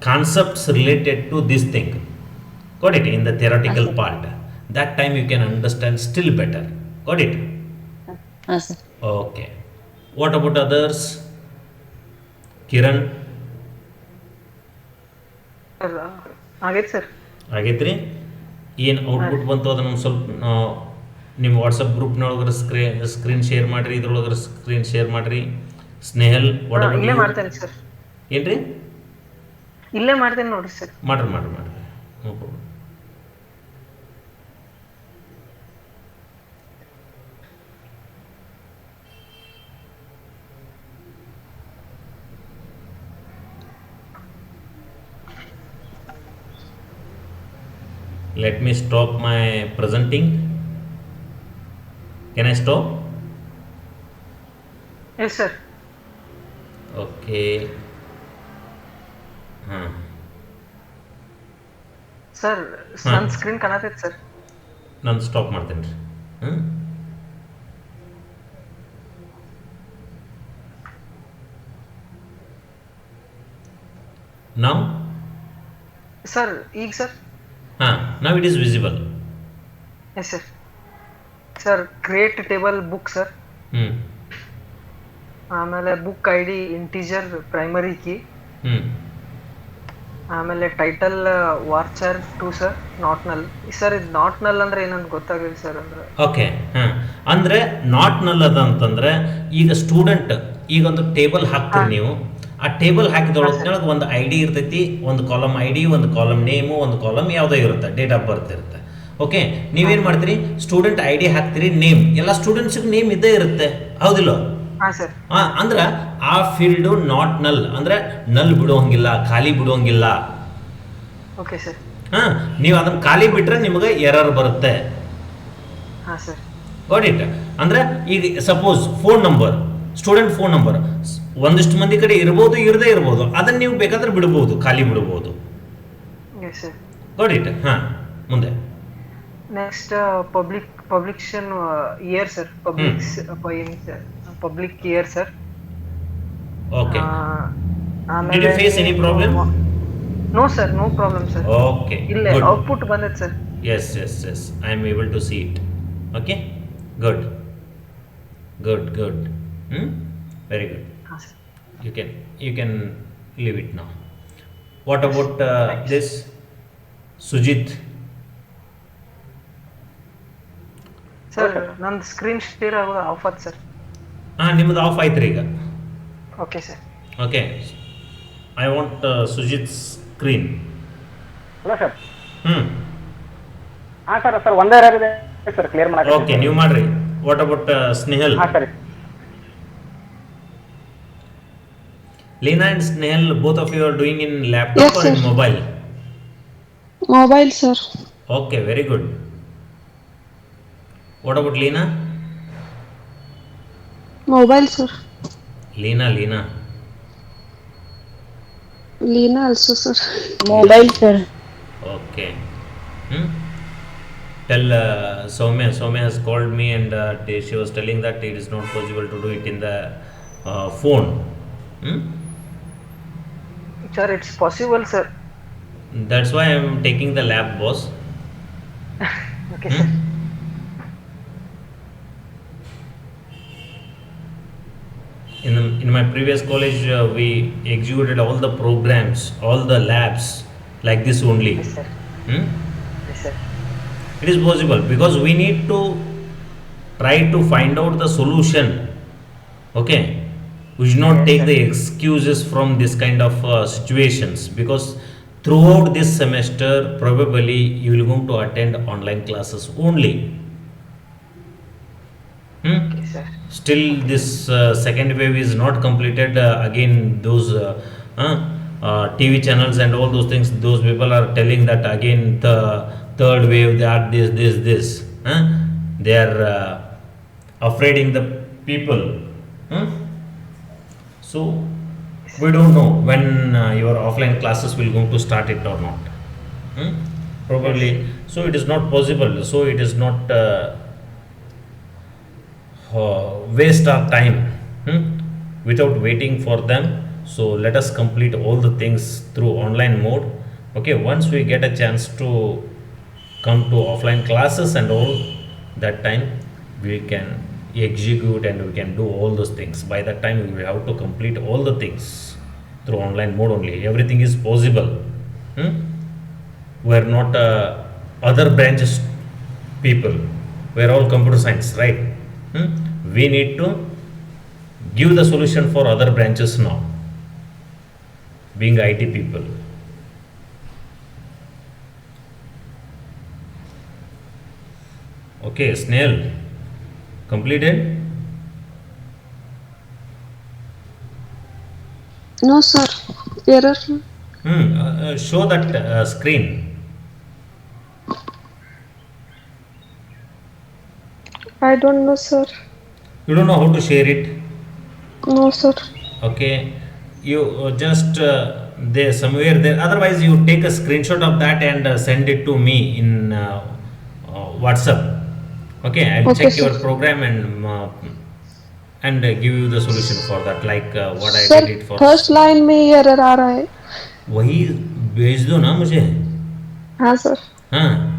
concepts related to this thing. Got it? In the theoretical
Yes, sir.
part. That time you can understand still better. Got it?
Yes, sir.
Okay. What about others? Kiran,
sir ಆಗೈತೆ sir.
ಆಗೈತ್ರಿ? ಏನು output ಬಂತು ಅದನ್ನು ಒಂದು ಸ್ವಲ್ಪ ನಿಮ್ಮ WhatsApp ಗ್ರೂಪ್ನೊಳಗರ screen share ಮಾಡಿರಿ, ಇದ್ರೊಳಗರ screen share ಮಾಡಿರಿ. ಸ್ನೇಹಲ್
ಇಲ್ಲೇ ಮಾಡ್ತೇನೆ ಸರ್.
ಏನ್ರಿ?
ಇಲ್ಲೇ ಮಾಡ್ತೇನೆ ನೋಡ್ರಿ ಸರ್.
ಮಾಡ್ರಿ no problem. Let me stop my presenting. Can I stop?
Yes sir.
Okay.
Sir ನನ್ನ ಸ್ಕ್ರೀನ್ ಕಾಣತೈತೆ ಸರ್.
ನಾನು ಸ್ಟಾಪ್ ಮಾಡ್ತೇನೆ ರೀ. Now?
ಸರ್ ಈಗ sir?
Now it is visible.
Yes sir. Sir create table book sir. ಆಮೇಲೆ book I D integer primary key. ಆಮೇಲೆ title varchar 2 sir, not null. Sir ಇದು ನಾಟ್ ನಲ್ ಅಂದ್ರೆ ಏನಂತ ಗೊತ್ತಾಗಲಿ ಸರ್. ಅಂದ್ರೆ
ಓಕೆ, ಅಂದ್ರೆ ನಾಟ್ ನಲ್ ಅದ ಅಂತಂದ್ರೆ ಈಗ ಸ್ಟೂಡೆಂಟ್ ಈಗ ಒಂದು ಟೇಬಲ್ ಹಾಕ್ತೀರಿ ನೀವು. ಆ ಟೇಬಲ್ ಹಾಕಿದೊಳಗೆ ಒಂದು ಐ ಡಿ ಇರ್ತೈತಿ, ಒಂದು ಕಾಲಮ್ ಐ ಡಿ, ಒಂದು ಕಾಲಮ್ ನೇಮು, ಒಂದು ಕಾಲಮ್ ಯಾವುದೋ ಇರುತ್ತೆ, ಡೇಟ್ ಆಫ್ ಬರ್ತ್ ಇರುತ್ತೆ. ಓಕೆ, ನೀವೇನು ಮಾಡ್ತೀರಿ? ಸ್ಟೂಡೆಂಟ್ ಐ ಡಿ ಹಾಕ್ತೀರಿ, ನೇಮ್ ಎಲ್ಲ ಸ್ಟೂಡೆಂಟ್ಸಿಗೆ ನೇಮ್ ಇದ್ದೇ ಇರುತ್ತೆ, ಹೌದಿಲ್ಲ? ಅಂದ್ರೆ ಆ ಫೀಲ್ಡು ನಾಟ್ ನಲ್, ಅಂದ್ರೆ ನಲ್ ಬಿಡುವಂಗಿಲ್ಲ, ಖಾಲಿ ಬಿಡುವಂಗಿಲ್ಲ.
Okay sir.
ನೀವು ಅದನ್ನ ಖಾಲಿ ಬಿಟ್ರೆ ನಿಮಗೆ ಎರರ್ ಬರುತ್ತೆ. Got it? ಅಂದ್ರೆ ಈಗ suppose phone number, student phone number ಒಂದಿಷ್ಟು ಮಂದಿ ಕಡೆ ಇರ್ಬೋದು, ಇರದೇ ಇರ್ಬೋದು, ಅದನ್ನ ನೀವು ಬೇಕಾದ್ರೆ ಬಿಡ್ಬೋದು, ಖಾಲಿ ಬಿಡ್ಬೋದು. Got it? ಮುಂದೆ
next publication year sir. Public year sir.
Okay. Did you face any problem?
No sir, no problem sir.
Okay.
ಇಲ್ಲ ಔಟ್ಪುಟ್ ಬಂದೈತೆ sir.
Yes. I am able to see it. Okay. Good. Very good. You can leave it now. What about this Sujit?
Sir ನನ್ನ screen share ಆಗೋದು off ಆಯ್ತು sir.
ನಿಮ್ಮದು off ಆಯ್ತು ಈಗ.
Okay sir.
Okay, I want Sujit screen.
Hello sir. Sir ಒಂದೇ error ಇದೆ sir, clear ಮಾಡಿ.
Okay, ನೀವು ಮಾಡ್ರಿ. What about Snehal?
ಸರಿ.
Lena and Snehal, both of you are doing in laptop or in mobile?
Mobile, sir.
Okay, very good. What about Lena?
Mobile, sir.
Lena.
Lena also, sir.
Mobile, sir.
Okay. Tell Soumya has called me and she was telling that it is not possible to do it in the phone.
Sir, it's possible, sir.
That's why I am taking the lab, boss.
Okay, sir.
In in my previous college we executed all the programs, all the labs like this only.
Yes, sir.
Hmm?
Yes, sir.
It is possible because we need to try to find out the solution. Okay, we should not
Yes,
take
sir.
the excuses from this kind of situations, because throughout this semester probably you will going to attend online classes only.
Okay, sir.
Still this second wave is not completed. Again those TV channels and all those things, those people are telling that again the third wave, that this they are afraiding the people. So we don't know when your offline classes will going to start it or not. Probably. So it is not possible, so it is not waste our time without waiting for them. So let us complete all the things through online mode. Okay, once we get a chance to come to offline classes and all, that time we can execute and we can do all those things. By that time we will have to complete all the things through online mode only. Everything is possible. We are not other branches people, we are all computer science, right? We need to give the solution for other branches now, being IT people. Okay, Snail, completed?
No, sir. Error.
Show that screen.
I don't know, sir.
You don't know how to share it.
No, sir.
Okay, you just there somewhere there, otherwise you take a screenshot of that and send it to me in WhatsApp. Okay, I'll
Okay,
check your
sir.
program and give you the solution for that, like what I
sir
did it for.
First line में ही error आ रहा है.
वही भेज दो ना मुझे.
हाँ सर.
हाँ,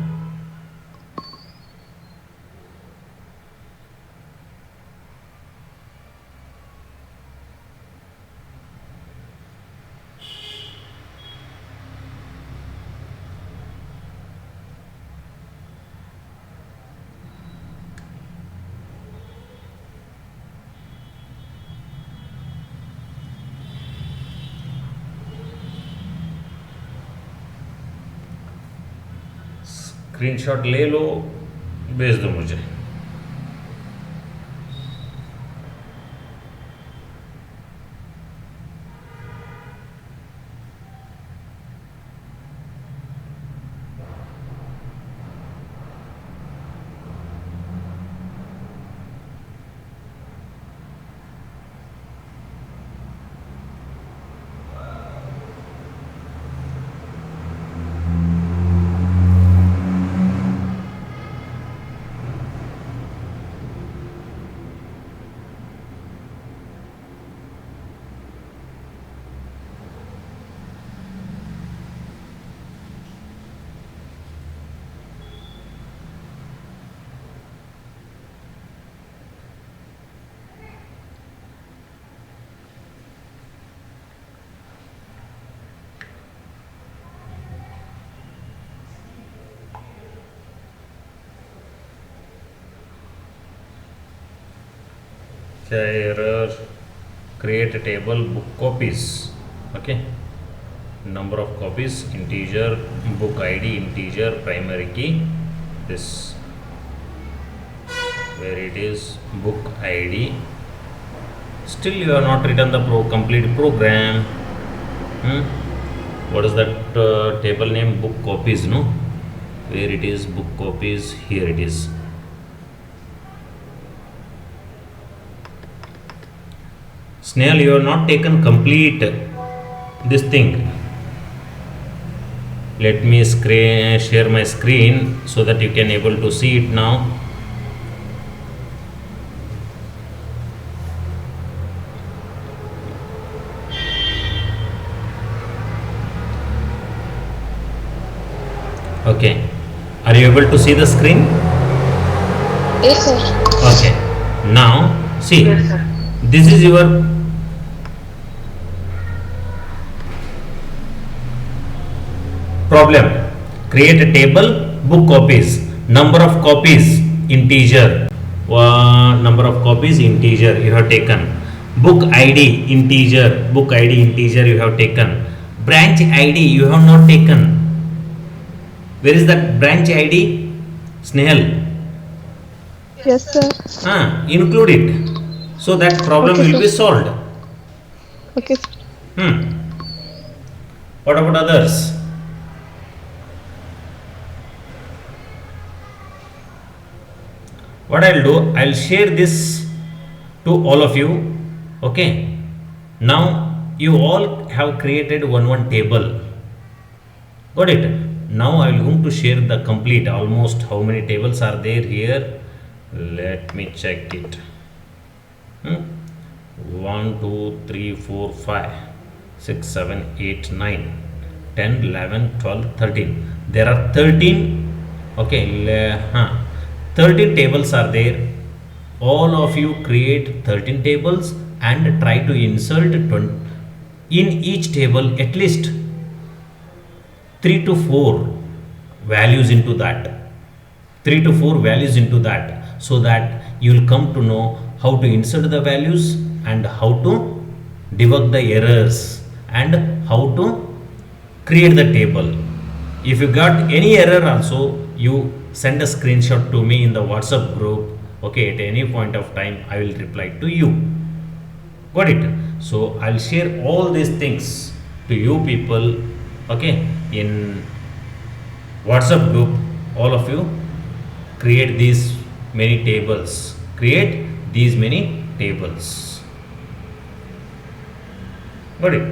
स्क्रीनशॉट ले लो, भेज दो मुझे. Error, create a table, book copies. Okay, number of copies, integer, book ID, integer, primary key, this where it is book ID. Still you have not written the complete program. What is that table name? Book copies, no? Where it is book copies? Here it is. Snail, you have not taken complete this thing. Let me share my screen so that you can able to see it now. Okay, are you able to see the screen?
Yes, sir.
Okay, now see,
Yes, sir.
this is your problem. Create a table, book copies, number of copies integer, number of copies integer you have taken, book id integer, book id integer you have taken, branch id you have not taken. Where is that branch id, Snehal?
Yes, sir.
Include it, so that problem
Okay,
will
sir.
be solved.
Okay, sir.
What about others? What I'll do, I'll share this to all of you. Okay, now you all have created one table. Got it? Now I will going to share the complete, almost how many tables are there here. Let me check it. 1 2 3 4 5 6 7 8 9 10 11 12 13. There are 13. Okay, 13 tables are there. All of you create 13 tables and try to insert 20 in each table, at least 3 to 4 values into that. 3 to 4 values into that, so that you will come to know how to insert the values and how to debug the errors and how to create the table. If you got any error also, you send a screenshot to me in the WhatsApp group. Okay, at any point of time I will reply to you. Got it? So I'll share all these things to you people, okay, in WhatsApp group. All of you create these many tables, create these many tables. Got it?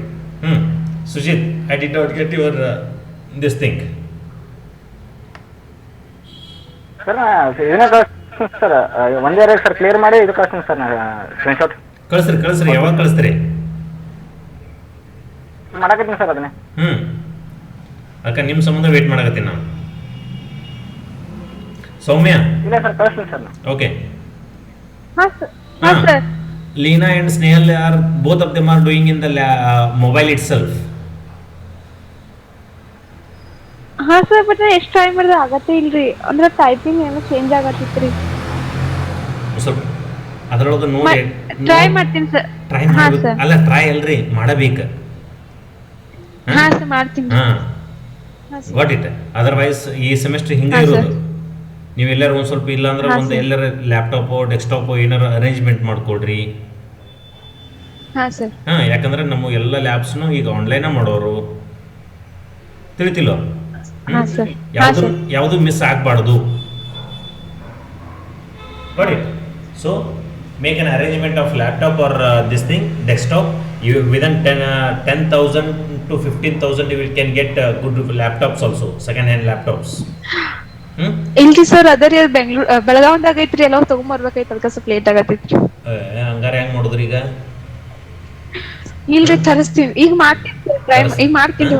Sujit, I did not get your this thing.
Sir ಇದನ್ನ ಕಳಿಸ್ತೀನಿ sir, ಒಂದೇ rate sir clear ಮಾಡಿ ಇದು ಕಳಿಸ್ತೀನಿ sir ನಾನು screenshot
ಕಳಿಸ್ರಿ ಯಾವಾಗ ಕಳಿಸ್ತೀರಿ?
ಮಾಡಕತ್ತೀನಿ sir ಅದನ್ನೇ.
ಅಕ್ಕ ನಿಮ್ಮ ಸಂಬಂಧ ವೇಟ್ ಮಾಡಕತ್ತೀನಿ ನಾನು. ಸೌಮ್ಯ?
ಇಲ್ಲ ಸರ್ ಕಳಿಸ್ತೀನಿ ಸರ್ ನಾನು.
Okay.
हाँ सर. हाँ sir.
Leena and Snehal are both of them are doing in the mobile itself.
ಹಾಂ ಸರ್, ಬಟ್ ಎಷ್ಟು ಟ್ರೈ ಮಾಡಿದ್ರೆ ಆಗತ್ತೆ ಇಲ್ರಿ, ಅಂದ್ರೆ ಟೈಪಿಂಗ್ ಏನೋ ಚೇಂಜ್ ಆಗತ್ತಿತ್ರಿ.
ಸ್ವಲ್ಪ ಅದರೊಳಗೆ ನೋಡಿ
ಟ್ರೈ ಮಾಡ್ತೀನಿ ಸರ್.
ಟ್ರೈ ಮಾಡಬೇಕು. ಅಲ್ಲ ಟ್ರೈ ಅಲ್ರಿ, ಮಾಡಬೇಕು.
ಹಾಂ ಸರ್, ಮಾಡ್ತೀನಿ.
Got it. ಅದರ್ವೈಸ್ ಈ ಸೆಮಿಸ್ಟರ್ ಹಿಂಗೆ ಇರೋದು. ನೀವೆಲ್ಲರೂ ಒಂದು ಸ್ವಲ್ಪ ಇಲ್ಲ ಅಂದ್ರೆ ಒಂದು ಎಲ್ಲರ ಲ್ಯಾಪ್ಟಾಪು ಡೆಸ್ಕ್ಟಾಪು ಏನಾರು ಅರೇಂಜ್ಮೆಂಟ್ ಮಾಡ್ಕೊಡ್ರಿ. ಯಾಕಂದ್ರೆ ನಮ್ಮ ಎಲ್ಲ ಲ್ಯಾಬ್ಸ್ನು ಈಗ ಆನ್ಲೈನ ಮಾಡೋರು, ತಿಳಿತಿಲ್ಲ, ಯಾವುದು ಮಿಸ್ ಆಗಬಾರ್ದು. Got it. So make an arrangement of laptop or this thing desktop. You within 10,000 to 15,000 you can get good laptops also, second hand laptops.
ಇಲ್ರಿ ಸರ್, ಅದರಿ ಬೆಳಗಾವದಾಗ ಐತ್ರಿ, ಎಲ್ಲ ತಗೊಂಬರ್ಬೇಕೈತಿ, ಅದಕ್ಕೆ ಸ್ವಲ್ಪ ಲೇಟ್ ಆಗತ್ತೈತ್ರಿ.
ಹಂಗಾರೆ ಹೆಂಗ್ ಮಾಡಿದ್ರಿ ಈಗ?
ಇಲ್ರಿ ತರಿಸ್ತೀವಿ, ಈಗ ಮಾಡ್ತೀನಿ, ಈಗ ಮಾಡ್ತೀನಿ.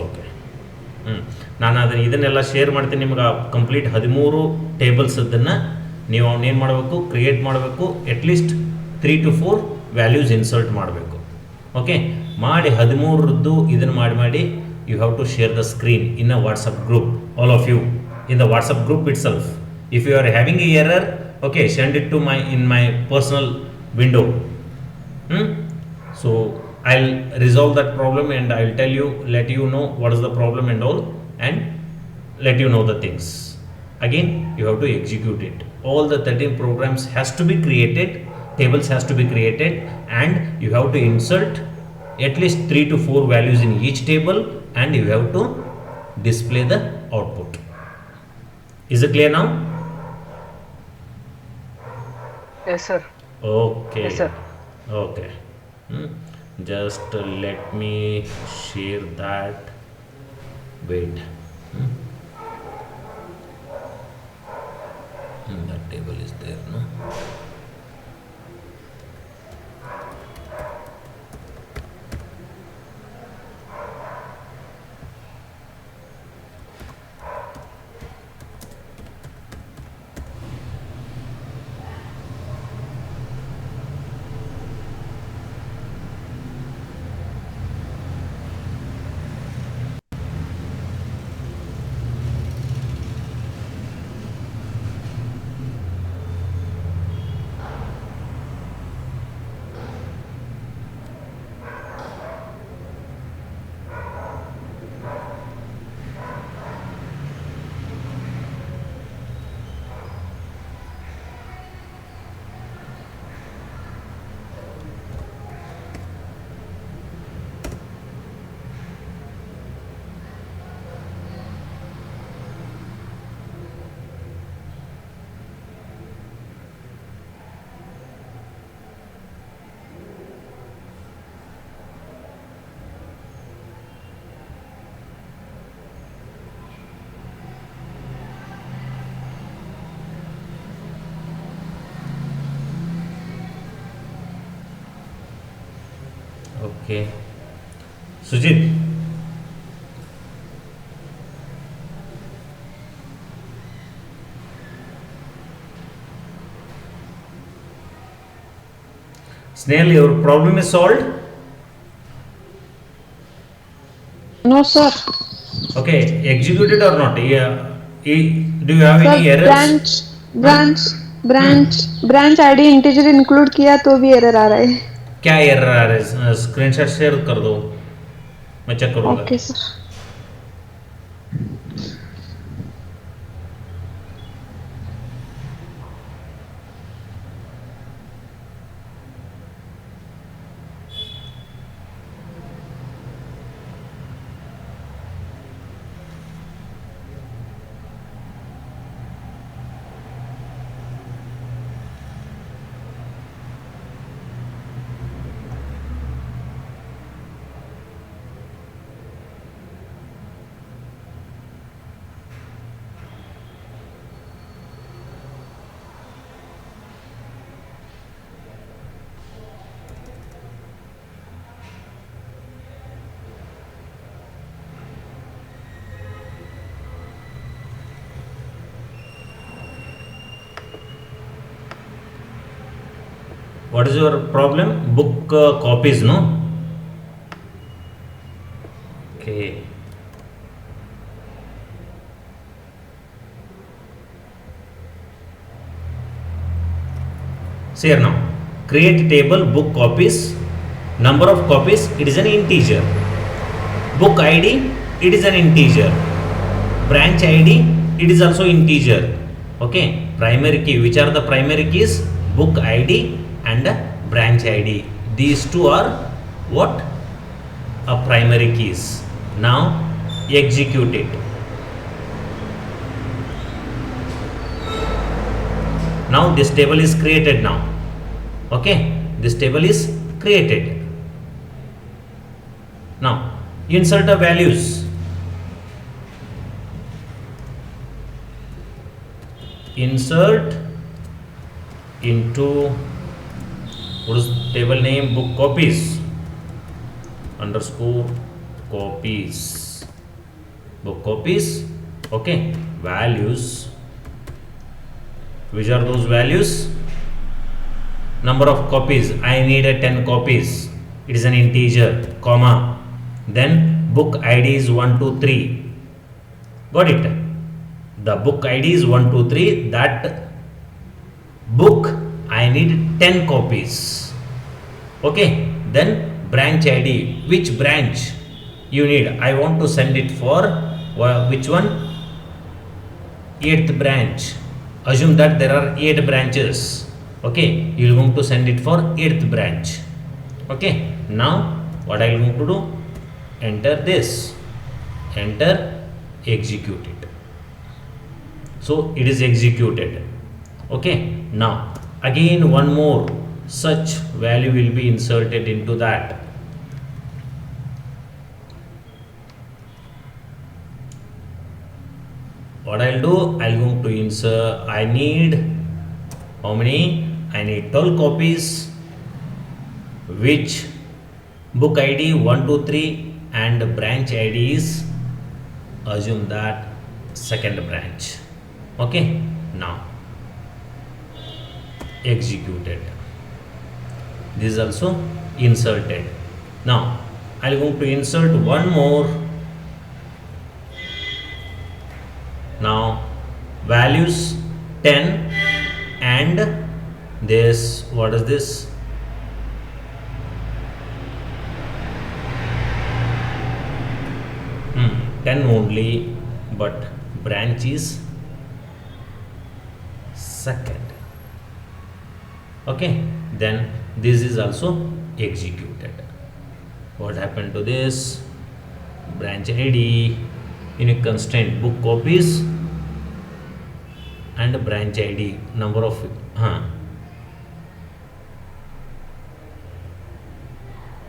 ಓಕೆ. ನಾನು ಇದನ್ನೆಲ್ಲ ಶೇರ್ ಮಾಡ್ತೀನಿ ನಿಮ್ಗೆ. ಕಂಪ್ಲೀಟ್ 13 ಟೇಬಲ್ಸ್ ಅದನ್ನು ನೀವು ಅವನೇನು ಮಾಡಬೇಕು, ಕ್ರಿಯೇಟ್ ಮಾಡಬೇಕು. ಅಟ್ಲೀಸ್ಟ್ 3 to 4 ವ್ಯಾಲ್ಯೂಸ್ ಇನ್ಸರ್ಟ್ ಮಾಡಬೇಕು. ಓಕೆ, ಮಾಡಿ 13ರದ್ದು ಇದನ್ನು ಮಾಡಿ you have to share the screen in a WhatsApp group, all of you in the WhatsApp group itself. If you are having a error, okay, send it to in my personal window. So I'll resolve that problem and I'll tell you, let you know what is the problem and all, and let you know the things. Again, you have to execute it. All the 13 programs has to be created, tables has to be created, and you have to insert at least 3 to 4 values in each table, and you have to display the output. Is it clear now?
Yes sir.
Okay.
Yes sir.
Okay. Just let me share that. Wait. That table is there, no? Okay. Sujit. Snail, your problem is solved?
No, sir.
Okay, executed or not? Yeah. Do you have
sir
any errors?
Branch branch branch branch ID integer include किया तो भी error आ रहा है.
क्या error आ रहा है? स्क्रीनशॉट शेयर कर दो, मैं चेक करूंगा.
Okay sir.
What is your problem? Book copies, no? Okay. See here now. Create table book copies. Number of copies, it is an integer. Book ID, it is an integer. Branch ID, it is also integer. Okay. Primary key. Which are the primary keys? Book ID and branch ID. These two are what? Primary keys. Now execute it. Now this table is created now. Okay, this table is created. Now insert the values. Insert into, what is table name? Book copies underscore copies. Book copies. Okay, values. Which are those values? Number of copies, I need a 10 copies, it is an integer, comma, then book ID is 123. Got it? The book ID is 123. That book I need 10 copies. Okay, then branch ID, which branch you need? I want to send it for which one? 8th branch. Assume that there are 8 branches. Okay, you are going to send it for 8th branch. Okay, now what I am going to do? Enter this, enter, execute it. So it is executed. Okay, now again one more such value will be inserted into that. What I'll do, I'll going to insert, I need how many? I need 12 copies, which book ID 123 and branch ID is, assume that, second branch. Okay, now executed. This is also inserted. Now I'm going to insert one more. Now values 10 and this, what is this? Hmm, 10 only, but branch is second. Okay, then this is also executed. What happened to this? Branch ID, unique constraint, book copies and branch ID, number of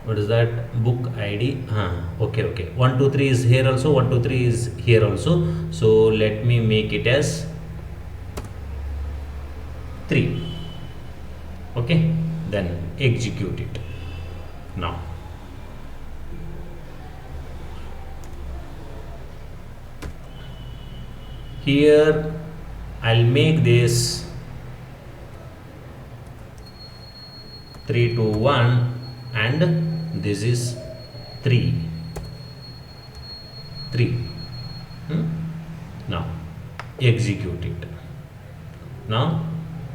what is that? Book ID. Okay, 123 is here also, 123 is here also, so let me make it as 3. Okay, then execute it. Now here I'll make this 3 to 1 and this is 3 3. Now execute it. Now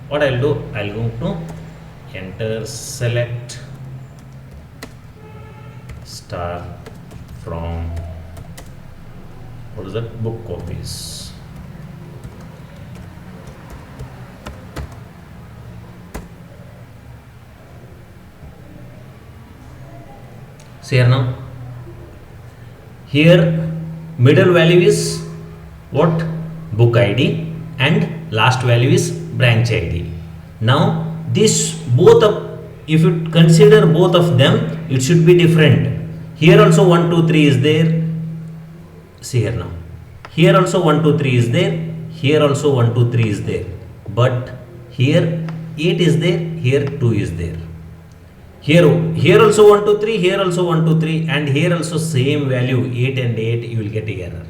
what I'll do, I'll go to enter, select star from what is that, book copies. See here now, here middle value is what, book ID, and last value is branch ID. Now this both of, if you consider both of them, it should be different. Here also 1 2 3 is there. See here now, here also 1 2 3 is there, here also 1 2 3 is there, but here 8 is there, here 2 is there. Here also 1 2 3, here also 1 2 3, and here also same value 8 and 8, you will get a error.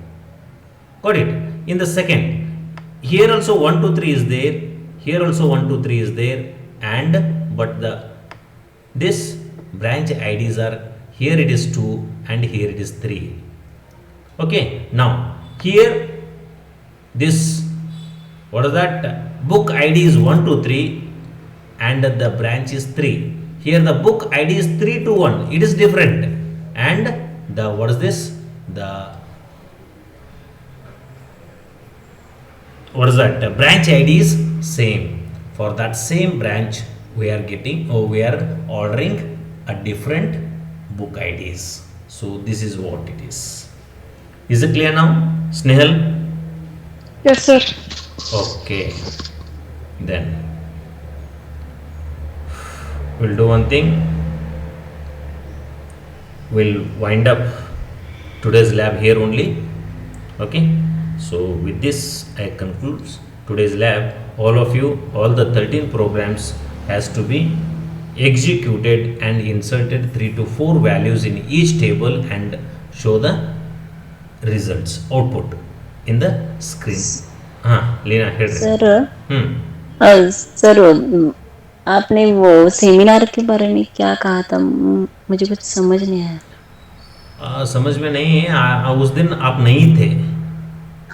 Got it? In the second, here also 1 2 3 is there, here also 1 2 3 is there, and but this branch IDs are, here it is 2 and here it is 3. Okay, now here this, what is that, book ID is 1 2 3 and the branch is 3. Here the book ID is 3 to 1, it is different, and the, what is this, the, what is that, the branch ID is same. For that same branch we are getting, we are ordering a different book IDs. So this is what it is. Is it clear now, Snehal?
Yes, sir.
Okay, then we'll do one thing, we'll wind up today's lab here only. Okay, so with this I conclude today's lab. All of you, all the 13 programs has to be executed and inserted 3 to 4 values in each table and show the results, output in the screen. Leena, here.
Sir sir आपने वो seminar के बारे में क्या कहा था, मुझे कुछ समझ नहीं आया.
समझ में नहीं है, उस दिन आप नहीं थे.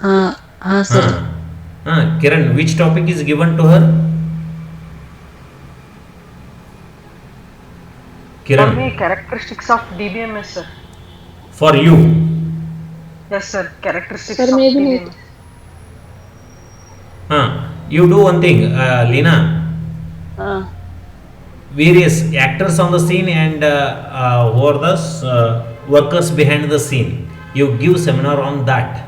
हाँ हाँ sir.
Kiran, which topic is given to her?
For
Kiran,
the characteristics of DBMS, sir.
for you.
Yes, sir. Characteristics
Sir,
of
maybe
DBMS.
You do one thing, Leena.
हाँ
Various actors on the scene and who are the workers behind the scene. You give seminar on that.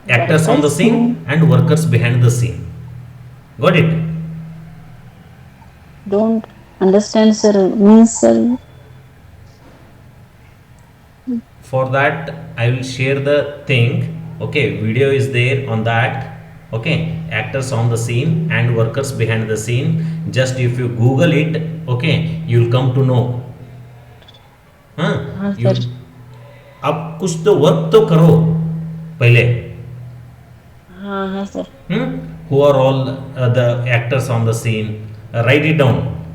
Actors on the scene and workers behind the scene. Got it?
don't understand sir, means sir.
For that I will share the thing. Okay, video is there on that. Okay, actors on the scene and workers behind the scene. Just if you Google it, okay, you will come to know.
हाँ
you,
sir.
अब कुछ तो work तो करो पहले.
हाँ हाँ sir.
Who are all the actors on the scene? Write it down.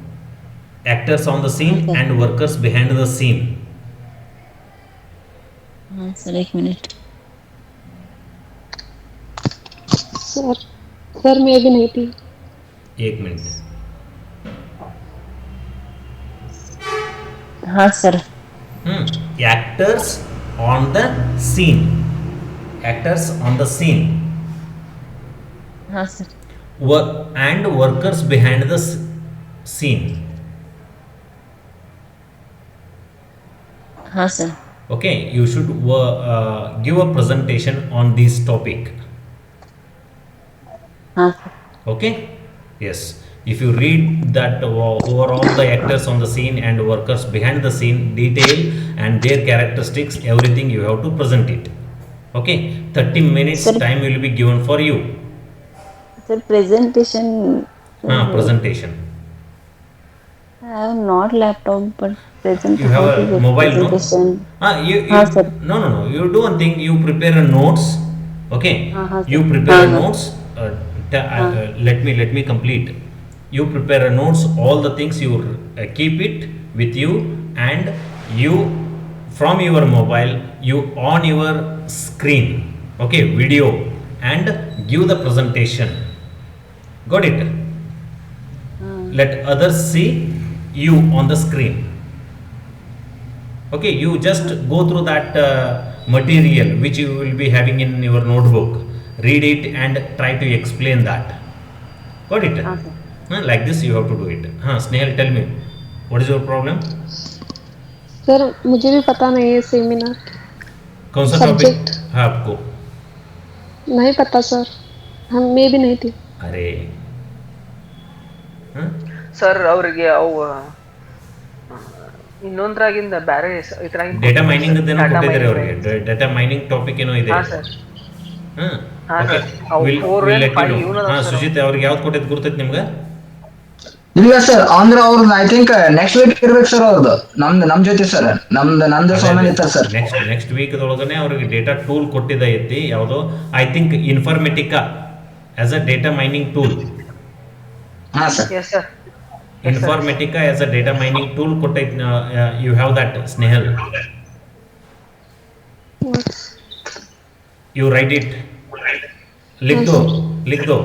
Actors on the scene
Okay.
and workers behind the scene.
हाँ सर, एक मिनट.
सर मैं भी नहीं थी.
एक मिनट.
हाँ sir.
Actors on the scene. Actors on the scene.
हाँ sir.
And workers behind the scene.
हाँ sir.
Okay, you should give a presentation on this topic.
हाँ sir.
Okay, yes, if you read that who are all the actors on the scene and workers behind the scene, detail and their characteristics, everything you have to present it. Okay, 30 minutes
Sir.
time will be given for you.
Sir, presentation.
Presentation.
I have not laptop, but present.
You have
how to
a
get
mobile, no?
presentation.
You
हाँ sir.
no, you do one thing, you prepare a notes. Okay,
हाँ,
you
sir.
prepare
हाँ,
notes. Let me complete. You prepare notes, all the things you keep it with you, and you from your mobile you on your screen, okay, video, and give the presentation. Got it?
हाँ,
Let others see you on the screen. Okay, you just go through that material which you will be having in your notebook, read it and try to explain that. Got it?
हाँ sir.
Like this you have to do it. Snehal, tell me, what is your problem?
Sir मुझे भी पता नहीं है seminar
कौन सा topic
subject
है आपको?
नहीं पता सर, हम मैं भी नहीं थी.
अरे हाँ?
ಸರ್ ಅವ್ರಿಗೆ ಅವು ಇನ್ನೊಂದ್ರಾಗಿಂದ ಬ್ಯಾರೆ ಇದ್ರಾಗಿಂದ
ಡೇಟಾ ಮೈನಿಂಗ್ ಏನೋ
Data
ಕೊಟ್ಟಿದ್ದಾರೆ
mining.
ಅವರಿಗೆ. ಡೇಟಾ ಮೈನಿಂಗ್ ಟಾಪಿಕ್ ಏನೋ ಇದೆ.
ಹಾ ಸರ್.
ಹಾಂ,
ಹಾ
ಓಕೆ,
ಸರ್. ಅವು
will
4
will
and
let you
5
no.
ಇವನ
ಹಾಂ,
ಸರ್.
ಸುಜಿತ್ ಅವ್ರಿಗೆ ಯಾವ್ದು ಕೊಟ್ಟಿದ್ದು ಗುರ್ತೈತೆ ನಿಮ್ಗೆ?
ಇಲ್ಲ ಸರ್, ಅಂದ್ರೆ ಅವ್ರದ್ದು ಐ ಥಿಂಕ್ ನೆಕ್ಸ್ಟ್ ವೀಕ್ ಇರ್ಬೇಕು ಸರ್. ಅವ್ರದ್ದು ನಮ್ ಜೊತೆ ಸರ್, ನಂದು ಸೋಮನ್ ಇರ್ತಾರೆ ಸರ್.
ನೆಕ್ಸ್ಟ್ ವೀಕ್ ಒಳಗನೆ ಅವ್ರಿಗೆ ಡೇಟಾ ಟೂಲ್ ಕೊಟ್ಟಿದ್ದ ಐತಿ. ಯಾವುದೋ I think Informatica as a data mining tool.
ಹಾ sir.
Yes sir.
Informatica as a data mining tool ಕೊಟ್ಟೈತಿ. You have that, Snehal. You write it. लिख दो.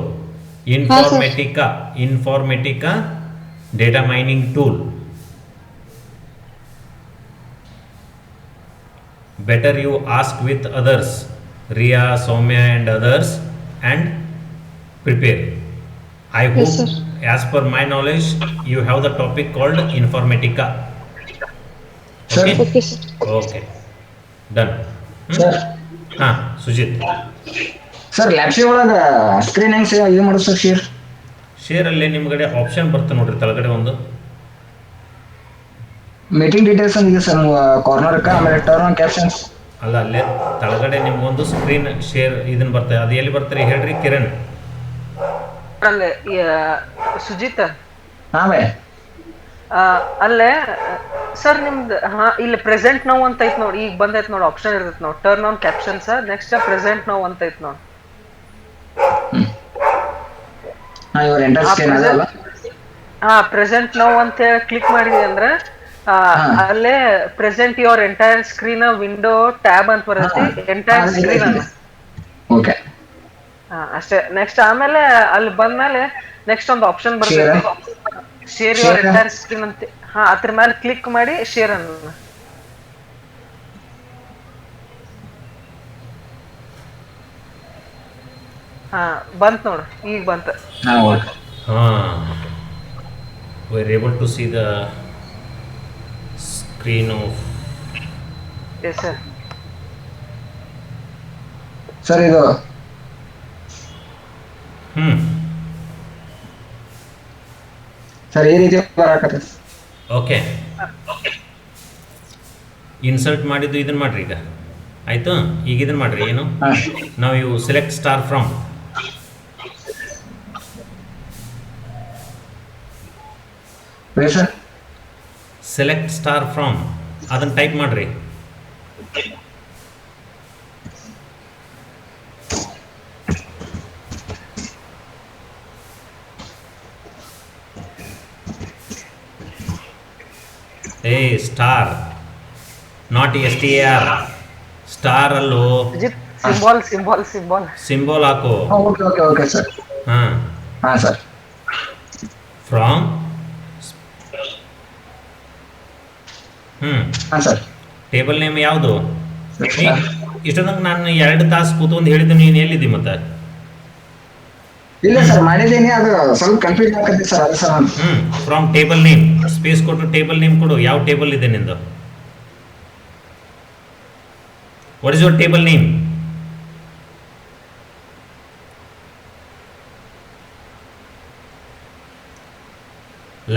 Informatica data mining tool. Better you ask with others, Riya, Soumya and others, and prepare. I hope,
Yes, sir.
as per my knowledge, you have the topic called Informatica.
Sir.
Okay?
Okay sir.
Okay. Done.
Sir
Sujit.
Sir ಲ್ಯಾಬ್ಸಿ ಒಳಗ screen ಹೆಂಗ್ ಇದು ಮಾಡೋದು sir?
Share ಅಲ್ಲಿ ನಿಮ್ಗಡೆ option ಬರುತ್ತೆ ನೋಡ್ರಿ, ತಳಗಡೆ ಒಂದು
meeting details ಅಂದಿದೆ sir corner ಆಮೇಲೆ ಟರ್ನ್ ಕ್ಯಾಪ್ಷನ್ಸ್.
ಅಲ್ಲ, ಅಲ್ಲೇ ತಳಗಡೆ ನಿಮ್ಗೊಂದು ಸ್ಕ್ರೀನ್ ಶೇರ್ ಇದನ್ನ ಬರ್ತದೆ. ಅದು ಎಲ್ಲಿ ಬರ್ತಾರೆ ಹೇಳ್ರಿ ಕಿರಣ್?
ಅಲ್ಲೇ ಸುಜಿತ್,
ಹಾ ಬೈ.
ಅಲ್ಲೇ ಸರ್ ನಿಮ್ದು ಇಲ್ಲಿ ಪ್ರೆಸೆಂಟ್ ನೌ ಅಂತ ಐತ್ ನೋಡಿ. ಈಗ ಬಂದೈತ್ ನೋಡಿ, ಆಪ್ಷನ್ ಇರ್ತೈತ್ ನೋಡಿ, turn on captions. Next present now ಅಂತ ಐತ್ ನೋಡಿ.
ಹಾ, ಇವ್ರ ಎಂಟರ್ ಸ್ಕ್ರೀನ್ ಅದಲ್ಲ.
ಪ್ರೆಸೆಂಟ್ ನೌ ಅಂತ ಹೇಳಿ ಕ್ಲಿಕ್ ಮಾಡಿದ್ವಿ ಅಂದ್ರೆ ಅಲ್ಲೇ present your entire screen window tab ಅಂತ ಬರುತ್ತೆ. ಎಂಟೈರ್ ಸ್ಕ್ರೀನ್ ಅಲ್ಲ.
ಓಕೆ,
ಅಷ್ಟೇ. ನೆಕ್ಸ್ಟ್ ಆಮೇಲೆ ಅಲ್ಲಿ ಬಂದ್ಮೇಲೆ ನೆಕ್ಸ್ಟ್ ಒಂದು ಆಪ್ಷನ್ ಬರ್ತೈತಿ, ಶೇರ್ ಯುವರ್ ಎಂಟೈರ್ ಸ್ಕ್ರೀನ್ ಅಂತ. ಅದ್ರ ಮೇಲೆ ಕ್ಲಿಕ್ ಮಾಡಿ ಶೇರ್ ಅನ್ನ. ಬಂತ್ ನೋಡು, ಈಗ ಬಂತ.
We are able to see the screen of.
Yes sir.
Sir ಇದು ಸರ್ ಈ ರೀತಿ ಬರಾಕತ್ತೆ.
ಓಕೆ, ಇನ್ಸರ್ಟ್ ಮಾಡಿದ್ದು ಇದನ್ನ ಮಾಡ್ರಿ. ಈಗ ಆಯ್ತು. ಈಗ ಇದನ್ನ ಮಾಡ್ರಿ. ಏನು ನಾವು you select star from.
Sir
select star from ಅದನ್ನ ಟೈಪ್ ಮಾಡ್ರಿ. Star, not STAR. ಸ್ಟಾರ್ ಅಲ್ಲೋ, ಸಿಂಬಲ್ ಹಾಕು.
Okay okay okay sir. ಹಾ ಸರ್.
ಫ್ರಾಮ್
ಹಾ ಸರ್.
ಟೇಬಲ್ ನೇಮ್ ಯಾವುದು? ಇಷ್ಟೊಂದಾಗ ನಾನು 2 ತಾಸು ಕೂತ್ಕೊಂಡು ಹೇಳಿದ್ದು, ನೀನು ಎಲ್ಲಿದ್ದಿ ಮತ್ತೆ?
ಇಲ್ಲ ಸರ್, ಮಾಡಿದ್ದೀನಿ. ಅದು ಸ್ವಲ್ಪ ಕನ್ಫ್ಯೂಸ್ ಆಗತ್ತೆ ಸರ್, ಅದು sir.
From table name space ಕೊಟ್ಟು ಟೇಬಲ್ ನೇಮ್ ಕೊಡು. ಯಾವ ಟೇಬಲ್ ಇದೆ ನಿಂದು? What is your table name?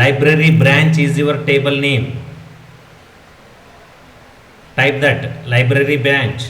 Library branch is your table name. Type that, library branch.